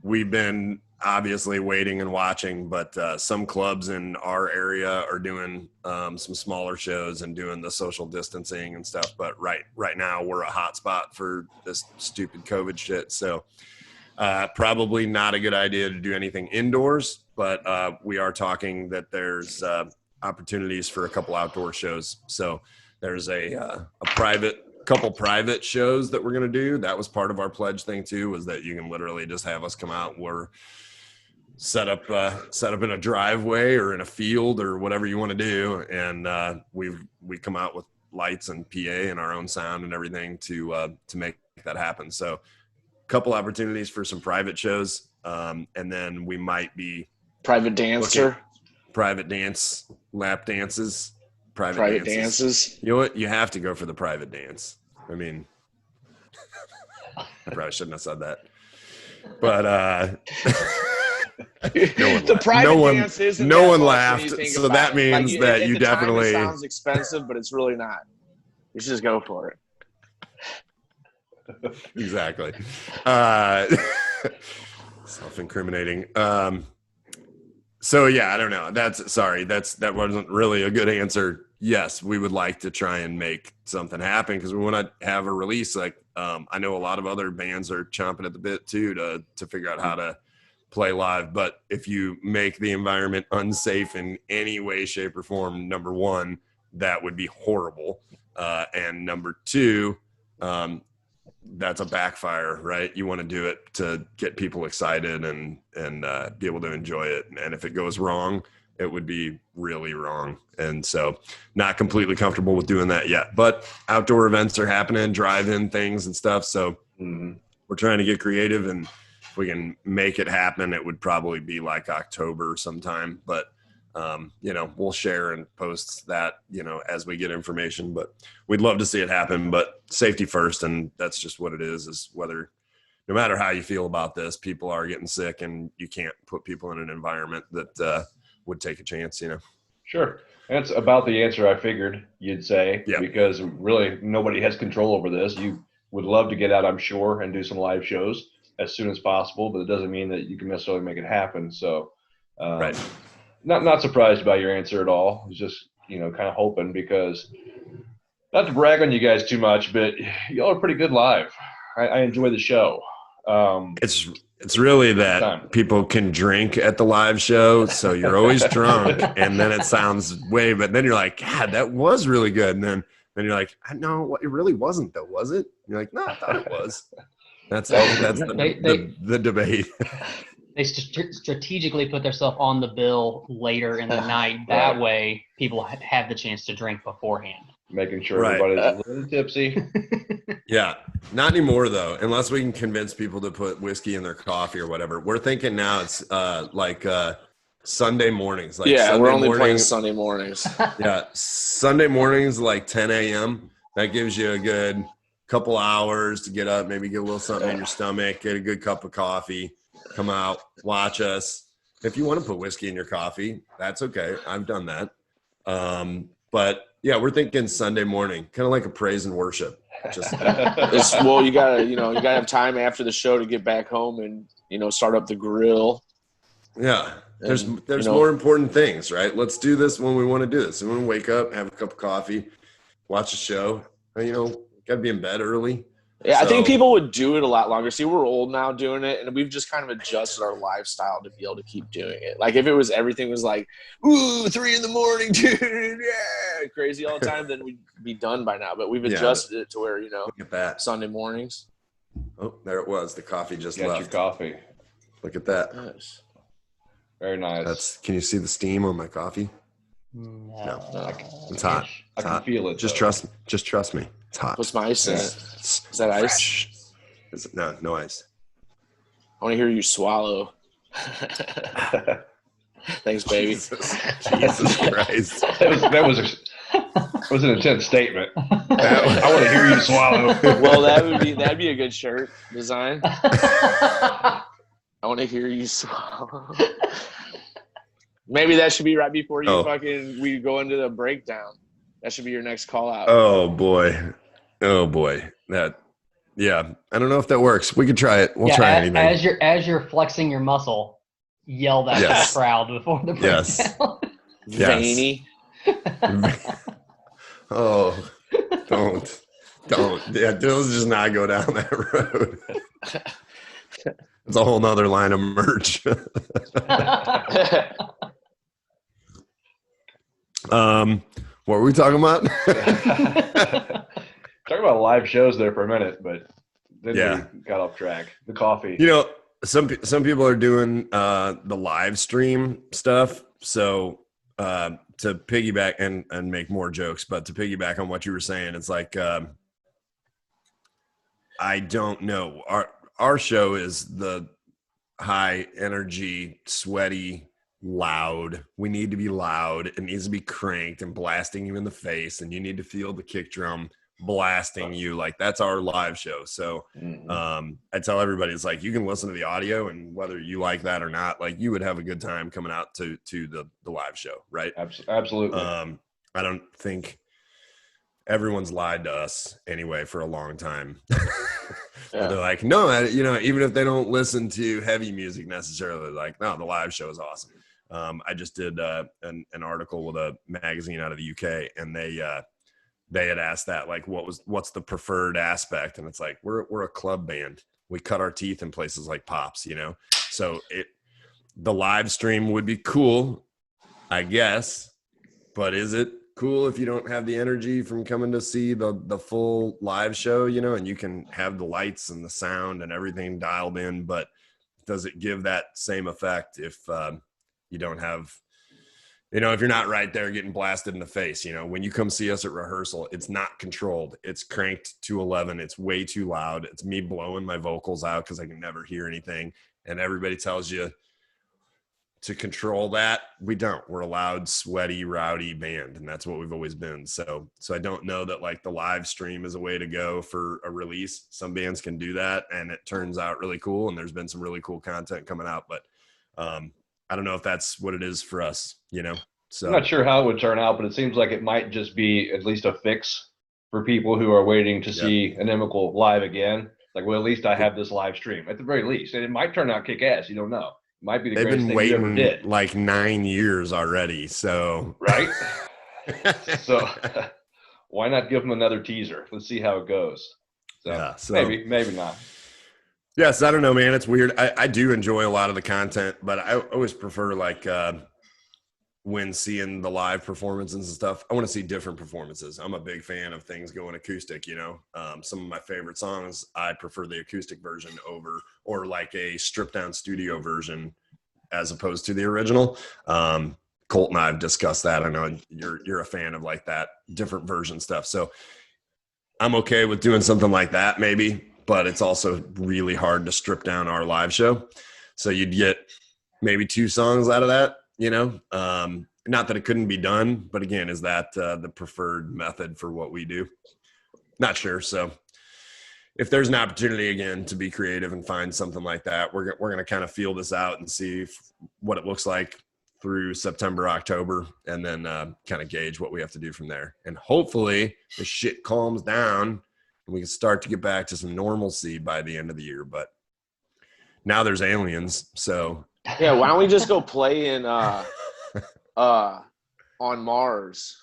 we've been obviously waiting and watching, but some clubs in our area are doing some smaller shows and doing the social distancing and stuff. But right now we're a hot spot for this stupid COVID shit. So probably not a good idea to do anything indoors, but we are talking that there's opportunities for a couple outdoor shows. So there's a couple private shows that we're going to do. That was part of our pledge thing too, was that you can literally just have us come out. We're set up in a driveway or in a field or whatever you want to do. And we come out with lights and PA and our own sound and everything to make that happen. So a couple opportunities for some private shows. And then we might be private dancer, private dance, lap dances, private dances. You know what? You have to go for the private dance. I mean, I probably shouldn't have said that, but The private dance isn't no that one much when laughed, you think so about that it. means Like, that at you the time, definitely it sounds expensive, but it's really not. You should just go for it. Exactly. Self-incriminating. So yeah, I don't know. That wasn't really a good answer. Yes, we would like to try and make something happen because we want to have a release. Like I know a lot of other bands are chomping at the bit too to figure out how to play live. But if you make the environment unsafe in any way, shape, or form, number one, that would be horrible. And number two, that's a backfire, right? You want to do it to get people excited and be able to enjoy it. And if it goes wrong, it would be really wrong. And so not completely comfortable with doing that yet, but outdoor events are happening, drive-in things and stuff. So we're trying to get creative, and if we can make it happen, it would probably be like October sometime, but we'll share and post that, as we get information, but we'd love to see it happen, but safety first. And that's just what it is whether, no matter how you feel about this, people are getting sick and you can't put people in an environment that would take a chance, Sure. That's about the answer I figured you'd say, because really nobody has control over this. You would love to get out, I'm sure, and do some live shows as soon as possible, but it doesn't mean that you can necessarily make it happen. So, right. Not surprised by your answer at all. I was just, kind of hoping, because not to brag on you guys too much, but y'all are pretty good live. I enjoy the show. It's really that people can drink at the live show, so you're always drunk, and then it sounds but then you're like, God, that was really good, and then you're like, no, it really wasn't though, was it? And you're like, no, I thought it was. That's the debate. They strategically put themselves on the bill later in the night. That way, people have the chance to drink beforehand. Making sure everybody's a little tipsy. Yeah, not anymore though, unless we can convince people to put whiskey in their coffee or whatever. We're thinking now it's Sunday mornings. We're only playing Sunday mornings. Yeah, Sunday mornings, like 10 a.m. That gives you a good couple hours to get up, maybe get a little something in your stomach, get a good cup of coffee. Come out, watch us. If you want to put whiskey in your coffee, that's okay. I've done that. But yeah, we're thinking Sunday morning, kind of like a praise and worship. You gotta have time after the show to get back home and start up the grill. Yeah, there's more important things, right? Let's do this when we want to do this. We want to wake up, have a cup of coffee, watch a show. Got to be in bed early. Yeah, I think people would do it a lot longer. See, we're old now doing it, and we've just kind of adjusted our lifestyle to be able to keep doing it. Like, if everything was like, ooh, 3 a.m, dude, yeah, crazy all the time, then we'd be done by now. But we've adjusted it to where, look at that. Sunday mornings. Oh, there it was. The coffee just left. Your coffee. Look at that. Nice. Very nice. Can you see the steam on my coffee? No. It's hot. I can feel it. Just trust me. It's hot. What's my ice in it? Is that ice? No ice. I want to hear you swallow. Thanks, baby. Jesus Christ. That was an intense statement. I want to hear you swallow. Well, that'd be a good shirt design. I want to hear you swallow. Maybe that should be right before we go into the breakdown. That should be your next call out. Oh boy. I don't know if that works. We could try it. We'll try anything. As you're flexing your muscle, yell that to the crowd before the breakdown. Veiny. Oh, don't. Yeah, let's just not go down that road. It's a whole nother line of merch. What were we talking about? Talking about live shows there for a minute, but then we got off track. The coffee. Some people are doing the live stream stuff. So to piggyback and make more jokes, but to piggyback on what you were saying, it's like I don't know. Our show is the high energy, sweaty, loud. We need to be loud. It needs to be cranked and blasting you in the face, and you need to feel the kick drum blasting you. Like that's our live show. So I tell everybody, it's like you can listen to the audio, and whether you like that or not, like you would have a good time coming out to the live show, right? Absolutely. I don't think everyone's lied to us anyway for a long time. They're like, no, even if they don't listen to heavy music necessarily, like, no, the live show is awesome. I just did an article with a magazine out of the UK, and they had asked that, like, what's the preferred aspect? And it's like, we're a club band. We cut our teeth in places like Pops, so the live stream would be cool, I guess, but is it cool if you don't have the energy from coming to see the full live show, and you can have the lights and the sound and everything dialed in, but does it give that same effect if you don't have, if you're not right there getting blasted in the face? When you come see us at rehearsal, it's not controlled. It's cranked to 11. It's way too loud. It's me blowing my vocals out because I can never hear anything. And everybody tells you to control that. We don't. We're a loud, sweaty, rowdy band, and that's what we've always been. So I don't know that like the live stream is a way to go for a release. Some bands can do that, and it turns out really cool, and there's been some really cool content coming out, but I don't know if that's what it is for us, So I'm not sure how it would turn out, but it seems like it might just be at least a fix for people who are waiting to see Inimical live again. Like, well, at least I have this live stream at the very least, and it might turn out kick ass. You don't know. Might be the They've greatest been thing you ever waiting did. like 9 years already. So right. So why not give them another teaser? Let's see how it goes. So maybe not. Yes, I don't know, man. It's weird. I do enjoy a lot of the content, but I always prefer like when seeing the live performances and stuff, I want to see different performances. I'm a big fan of things going acoustic, some of my favorite songs, I prefer the acoustic version over, or like a stripped down studio version as opposed to the original. Colt and I have discussed that. I know you're a fan of like that different version stuff. So I'm okay with doing something like that maybe, but it's also really hard to strip down our live show. So you'd get maybe 2 songs out of that. Not that it couldn't be done, but again, is that the preferred method for what we do? Not sure. So if there's an opportunity again to be creative and find something like that, we're going to kind of feel this out and see what it looks like through September, October, and then kind of gauge what we have to do from there. And hopefully the shit calms down and we can start to get back to some normalcy by the end of the year. But now there's aliens, so yeah, why don't we just go play in on Mars?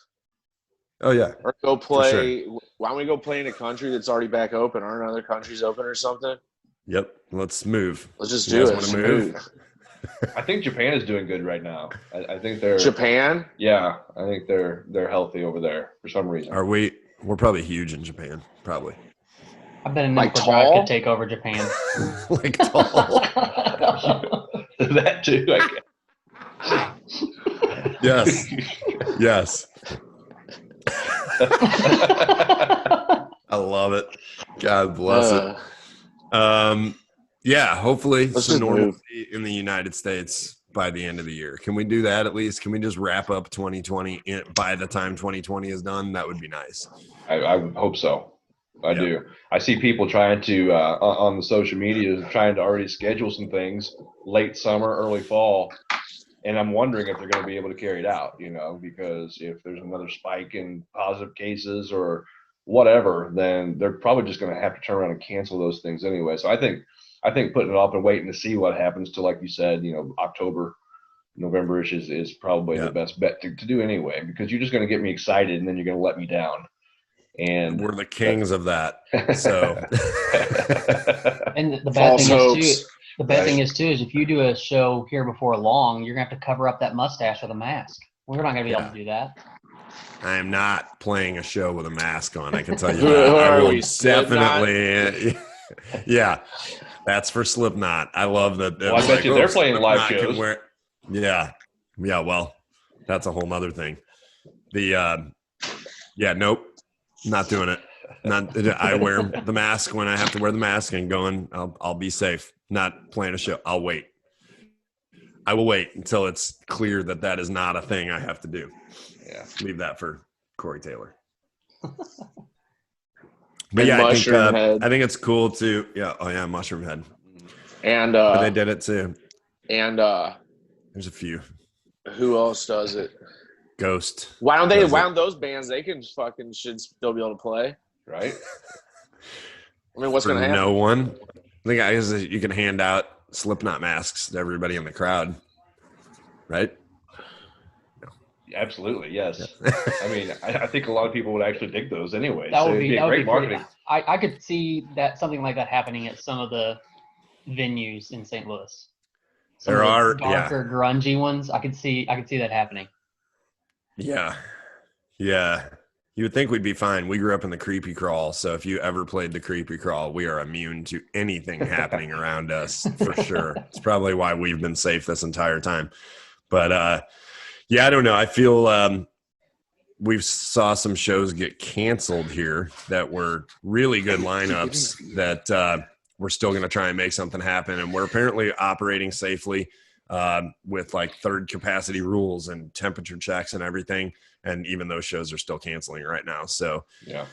Oh yeah. Or go play. Sure. Why don't we go play in a country that's already back open? Aren't other countries open or something? Yep. Let's move. Let's just do it. Want to move? I think Japan is doing good right now. I think they're Japan. Yeah, I think they're healthy over there for some reason. Are we? We're probably huge in Japan. Probably. I bet an Inimical drive could take over Japan. Like tall. That too, I guess. Yes. I love it. God bless it. Yeah, hopefully some normalcy in the United States by the end of the year. Can we do that at least? Can we just wrap up 2020 by the time 2020 is done? That would be nice. I would hope so. I do. I see people trying to on the social media trying to already schedule some things late summer, early fall, and I'm wondering if they're going to be able to carry it out. Because if there's another spike in positive cases or whatever, then they're probably just going to have to turn around and cancel those things anyway. So I think putting it off and waiting to see what happens to, like you said, October, November-ish is probably the best bet to do anyway, because you're just going to get me excited and then you're going to let me down. And we're the kings of that. So, and the bad thing is too is if you do a show here before long, you're gonna have to cover up that mustache with a mask. We're not gonna be able to do that. I am not playing a show with a mask on. I can tell you that. I will definitely. Yeah, that's for Slipknot. I love that. Well, I bet you they're playing live shows. Yeah. Well, that's a whole nother thing. Nope. Not doing it. I wear the mask when I have to wear the mask and going, I'll be safe. Not playing a show. I'll wait. I will wait until it's clear that is not a thing I have to do. Yeah. Leave that for Corey Taylor. But and Mushroom I think it's cool to Mushroom Head. And but they did it too. And there's a few. Who else does it? Ghost. Why don't those bands? They should still be able to play, right? I mean, what's going to happen? No one. I think I guess you can hand out Slipknot masks to everybody in the crowd, right? No. Absolutely, yes. I mean, I think a lot of people would actually dig those anyway. That would be great marketing. I could see something like that happening at some of the venues in St. Louis. There are darker, grungy ones. I could see that happening. Yeah. You would think we'd be fine. We grew up in the creepy crawl, so if you ever played the creepy crawl, we are immune to anything happening around us for sure. It's probably why we've been safe this entire time. But I don't know. I feel we've saw some shows get canceled here that were really good lineups that we're still going to try and make something happen. And we're apparently operating safely with like third capacity rules and temperature checks and everything. And even those shows are still canceling right now. So yeah,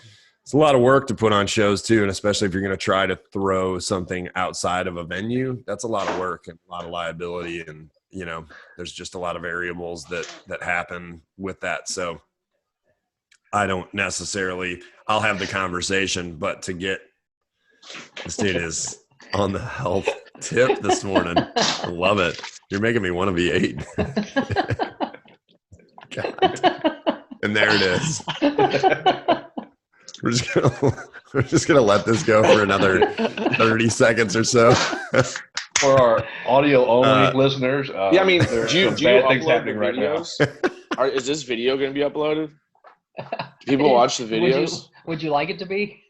it's a lot of work to put on shows too. And especially if you're going to try to throw something outside of a venue, that's a lot of work and a lot of liability. And, there's just a lot of variables that happen with that. So I don't necessarily, I'll have the conversation, but to get this dude is on the health tip this morning. I love it. You're making me want to be 8. God. And there it is. We're just gonna let this go for another 30 seconds or so. For our audio only listeners, I mean, there's some bad things happening right now. Is this video going to be uploaded? People watch the videos. Would you like it to be?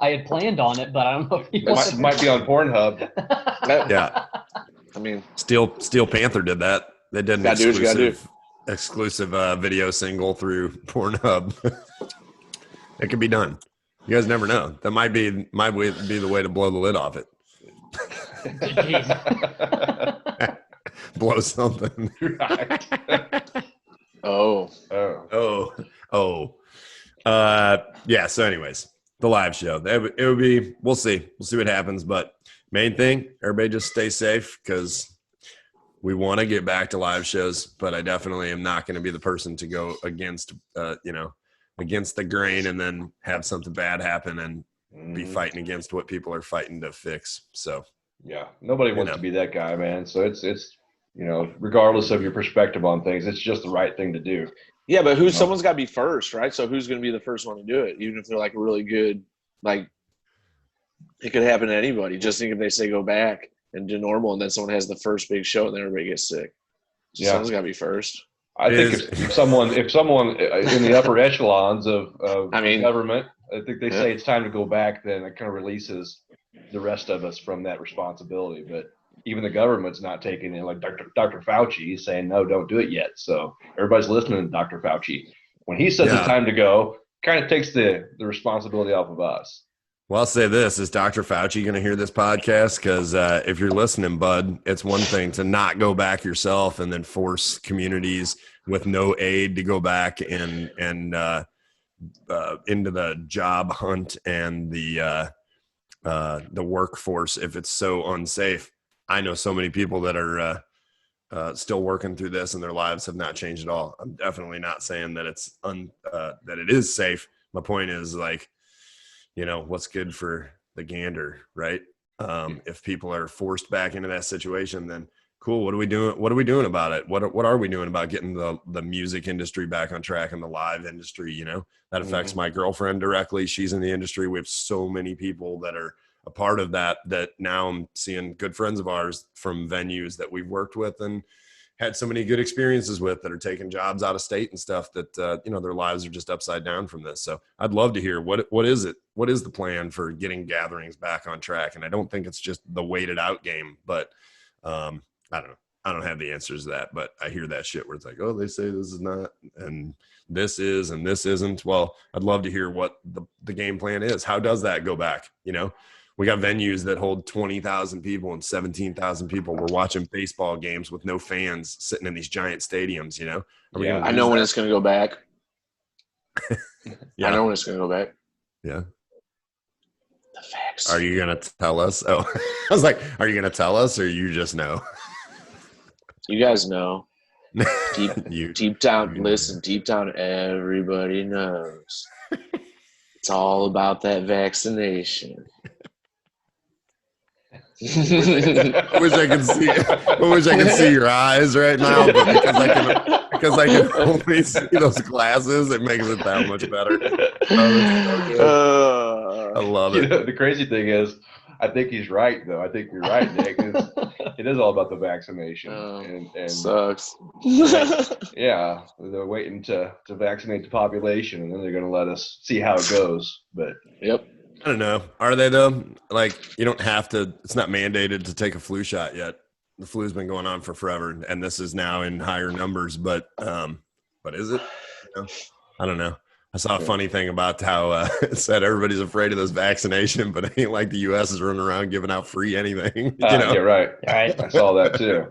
I had planned on it, but I don't know if it might be on Pornhub. Yeah, I mean, Steel Panther did that. They did an exclusive video single through Pornhub. It could be done. You guys never know. That might be the way to blow the lid off it. Blow something. Right. Yeah. So, anyways, the live show. It would be. We'll see. We'll see what happens. But main thing, everybody just stay safe because we want to get back to live shows. But I definitely am not going to be the person to go against, against the grain and then have something bad happen and be fighting against what people are fighting to fix. So. Yeah, nobody wants to be that guy, man. So it's regardless of your perspective on things, it's just the right thing to do. Yeah, but someone's got to be first, right? So who's going to be the first one to do it? Even if they're like really good, like it could happen to anybody. Just think if they say go back and do normal, and then someone has the first big show, and then everybody gets sick. So someone's got to be first. I think if someone in the upper echelons of government, I think they say it's time to go back, then it kind of releases the rest of us from that responsibility. But even the government's not taking it. Like Dr. Fauci is saying, no, don't do it yet. So everybody's listening to Dr. Fauci. When he says it's time to go, kind of takes the responsibility off of us. Well, I'll say this. Is Dr. Fauci going to hear this podcast? Because if you're listening, bud, it's one thing to not go back yourself and then force communities with no aid to go back and into the job hunt and the workforce if it's so unsafe. I know so many people that are still working through this and their lives have not changed at all. I'm definitely not saying that that it is safe. My point is what's good for the gander, right? If people are forced back into that situation, then cool. What are we doing? What are we doing about it? What are we doing about getting the music industry back on track and the live industry? That affects my girlfriend directly. She's in the industry. We have so many people that are a part of that now I'm seeing good friends of ours from venues that we've worked with and had so many good experiences with that are taking jobs out of state and stuff that, their lives are just upside down from this. So I'd love to hear what is it? What is the plan for getting gatherings back on track? And I don't think it's just the waited out game, but I don't know. I don't have the answers to that, but I hear that shit where it's like, oh, they say this is not, and this is, and this isn't. Well, I'd love to hear what the game plan is. How does that go back? We got venues that hold 20,000 people and 17,000 people. We're watching baseball games with no fans sitting in these giant stadiums, I know when it's going to go back. Yeah. I know when it's going to go back. Yeah. Are you going to tell us? Oh, I was like, are you going to tell us or you just know? You guys know. Deep down, listen, deep down, everybody knows. It's all about that vaccination. I wish I could see your eyes right now, but because I can only see those glasses, it makes it that much better. I love it. The crazy thing is, I think he's right, though. I think you're right, Nick. It is all about the vaccination. And sucks. Yeah, they're waiting to vaccinate the population, and then they're going to let us see how it goes. But yep. I don't know. Are they though? Like, you don't have to. It's not mandated to take a flu shot yet. The flu's been going on for forever, and this is now in higher numbers. But is it? I don't know. I saw a funny thing about how it said everybody's afraid of this vaccination, but it ain't like the U.S. is running around giving out free anything. Yeah, right. I saw that too.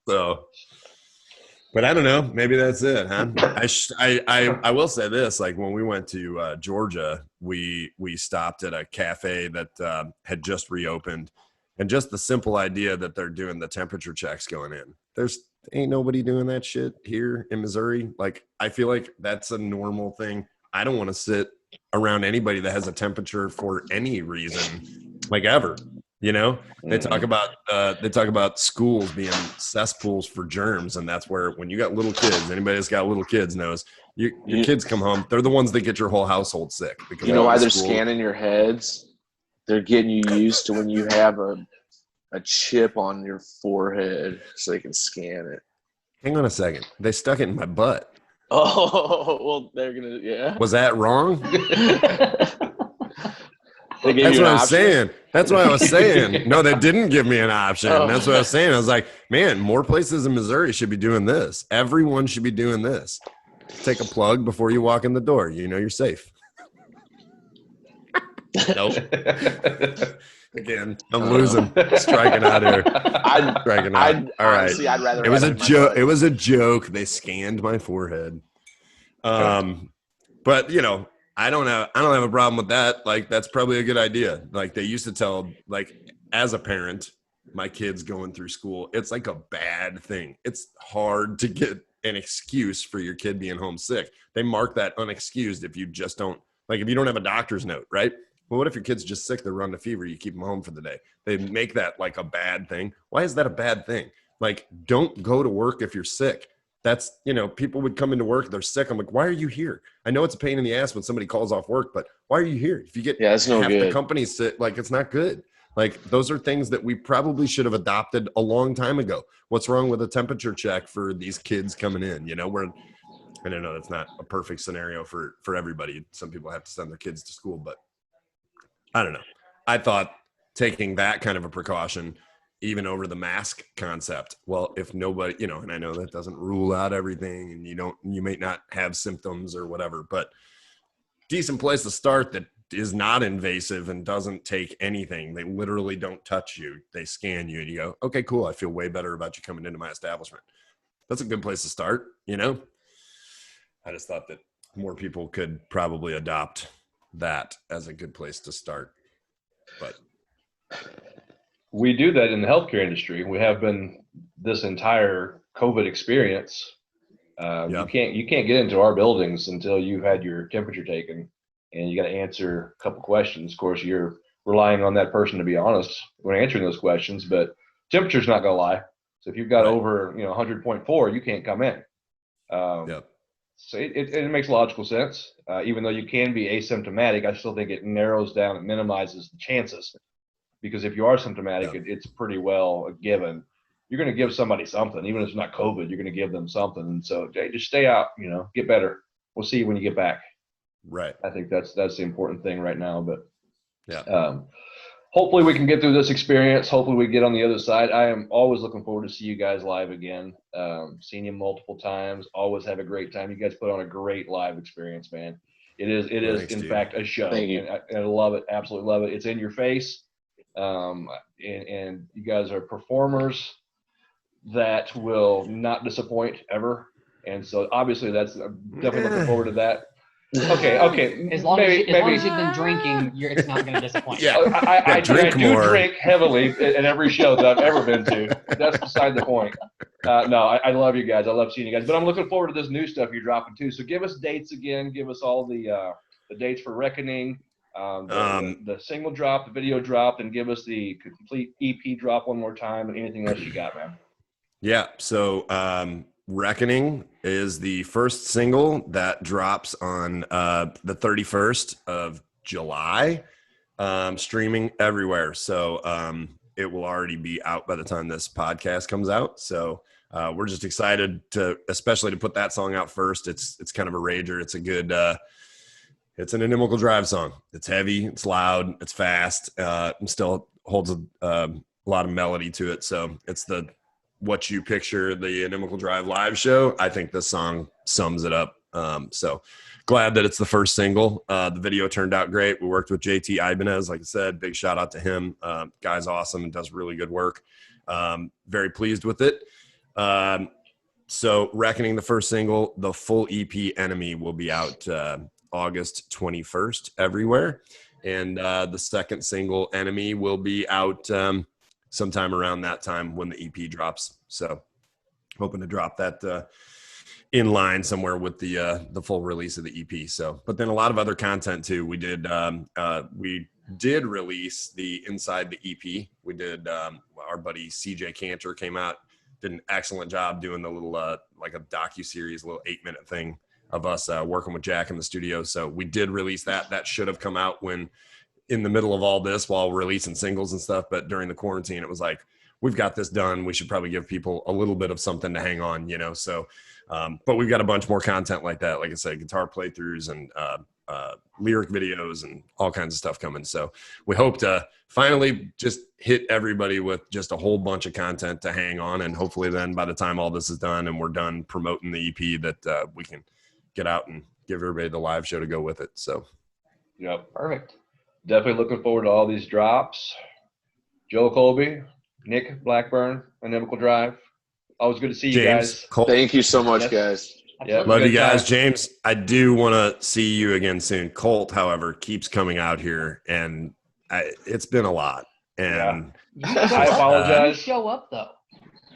So, but I don't know. Maybe that's it, huh? I will say this: like when we went to Georgia, we stopped at a cafe that had just reopened, and just the simple idea that they're doing the temperature checks going in. There's ain't nobody doing that shit here in Missouri. Like I feel like that's a normal thing. I don't want to sit around anybody that has a temperature for any reason, like ever. You know, they talk about schools being cesspools for germs, and that's where when you got little kids, anybody that's got little kids knows your kids come home. They're the ones that get your whole household sick. Because you know why they're scanning your heads? They're getting you used to when you have a chip on your forehead, so they can scan it. Hang on a second. They stuck it in my butt. Oh, well, they're gonna, yeah. Was that wrong? That's what I'm saying. That's what I was saying. No, they didn't give me an option. Oh. That's what I was saying. I was like, man, more places in Missouri should be doing this. Everyone should be doing this. Take a plug before you walk in the door. You know you're safe. Nope. Again, I'm losing. Striking out here. Striking out. All right. Honestly, I'd rather. It was a joke. It was a joke. They scanned my forehead. But you know, I don't have a problem with that. Like, that's probably a good idea. Like, they used to tell, like, as a parent, my kids going through school, it's like a bad thing. It's hard to get an excuse for your kid being homesick. They mark that unexcused if you just don't, like, if you don't have a doctor's note, right? Well, what if your kid's just sick? They're running a fever. You keep them home for the day. They make that like a bad thing. Why is that a bad thing? Like, don't go to work if you're sick. That's, you know, people would come into work, they're sick. I'm like, why are you here? I know it's a pain in the ass when somebody calls off work, but why are you here? If you get that's no half good. The company sick, like, it's not good. Like, those are things that we probably should have adopted a long time ago. What's wrong with a temperature check for these kids coming in? You know, I don't know, that's not a perfect scenario for everybody. Some people have to send their kids to school, but I don't know. I thought taking that kind of a precaution even over the mask concept. Well, if nobody, you know, and I know that doesn't rule out everything and you may not have symptoms or whatever, but decent place to start that is not invasive and doesn't take anything. They literally don't touch you. They scan you and you go, okay, cool. I feel way better about you coming into my establishment. That's a good place to start, you know? I just thought that more people could probably adopt that as a good place to start. But we do that in the healthcare industry. We have been this entire COVID experience. You can't get into our buildings until you've had your temperature taken, and you got to answer a couple questions. Of course, you're relying on that person to be honest when answering those questions, but temperature's not going to lie. So if you've got over 100.4, you can't come in. So it makes logical sense. Even though you can be asymptomatic, I still think it narrows down, it minimizes the chances. Because if you are symptomatic, it's pretty well a given. You're going to give somebody something, even if it's not COVID. You're going to give them something, and so just stay out. Get better. We'll see you when you get back. Right. I think that's the important thing right now. But hopefully we can get through this experience. Hopefully we get on the other side. I am always looking forward to see you guys live again. Seen you multiple times. Always have a great time. You guys put on a great live experience, man. It is in fact a show. Thank you. And I love it. Absolutely love it. It's in your face. And you guys are performers that will not disappoint ever. And so obviously I'm definitely looking forward to that. Okay. As long as you've been drinking, it's not going to disappoint you. Yeah, I drink do more. drink heavily at every show that I've ever been to. That's beside the point. No, I love you guys. I love seeing you guys. But I'm looking forward to this new stuff you're dropping too. So give us dates again. Give us all the dates for Reckoning, the single drop, the video drop, and give us the complete EP drop one more time, and anything else you got, man. Yeah. So Reckoning is the first single that drops on the 31st of July, streaming everywhere. So it will already be out by the time this podcast comes out. So we're just excited especially to put that song out first. It's kind of a rager. It's a good, it's an Inimical Drive song. It's heavy, it's loud, it's fast, and still holds a lot of melody to it. So it's what you picture the Inimical Drive live show. I think this song sums it up. So glad that it's the first single. The video turned out great. We worked with JT Ibanez, like I said, big shout out to him. Guy's awesome and does really good work. Very pleased with it. So Reckoning, the first single, the full EP Enemy will be out August 21st everywhere. And the second single, Enemy, will be out sometime around that time when the EP drops. So hoping to drop that in line somewhere with the full release of the EP. So, but then a lot of other content too. We did release the Inside the EP. We did, our buddy CJ Cantor came out, did an excellent job doing the little like a docu-series, little 8-minute thing of us working with Jack in the studio. So we did release that. That should have come out when in the middle of all this while releasing singles and stuff. But during the quarantine, it was like, we've got this done. We should probably give people a little bit of something to hang on, So, but we've got a bunch more content like that. Like I said, guitar playthroughs and lyric videos and all kinds of stuff coming. So we hope to finally just hit everybody with just a whole bunch of content to hang on. And hopefully then by the time all this is done and we're done promoting the EP, that we can get out and give everybody the live show to go with it. So, yep. Perfect. Definitely looking forward to all these drops. Joe Colby, Nick Blackburn, Inimical Drive. Always good to see you guys. Colt. Thank you so much, guys. Yep, love you guys. time. James, I do want to see you again soon. Colt, however, keeps coming out here, and it's been a lot. And I apologize. You show up, though.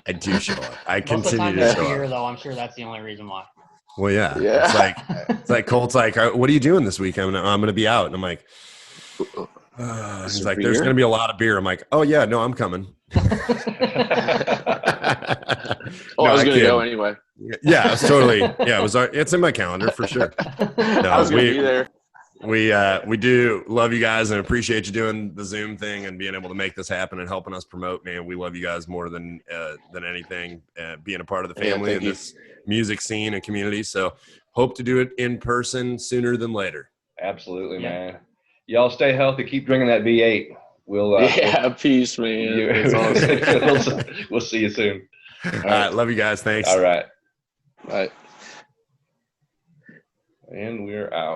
I do show up. I Most continue of the to time show here, up. though, I'm sure that's the only reason why. Well, yeah. It's like Colt's like, what are you doing this week? I'm going to be out. And I'm like, he's like, there's going to be a lot of beer. I'm like, oh, yeah, no, I'm coming. I was going to go anyway. Yeah, it's totally. Yeah, it's in my calendar for sure. No, I was going to be there. We do love you guys and appreciate you doing the Zoom thing and being able to make this happen and helping us promote, man. We love you guys more than anything, being a part of the family and this music scene and community. So hope to do it in person sooner than later. Absolutely, man. Y'all stay healthy. Keep drinking that V8. Peace, man. We'll see you soon. All right. Love you guys. Thanks. All right. Bye. And we're out.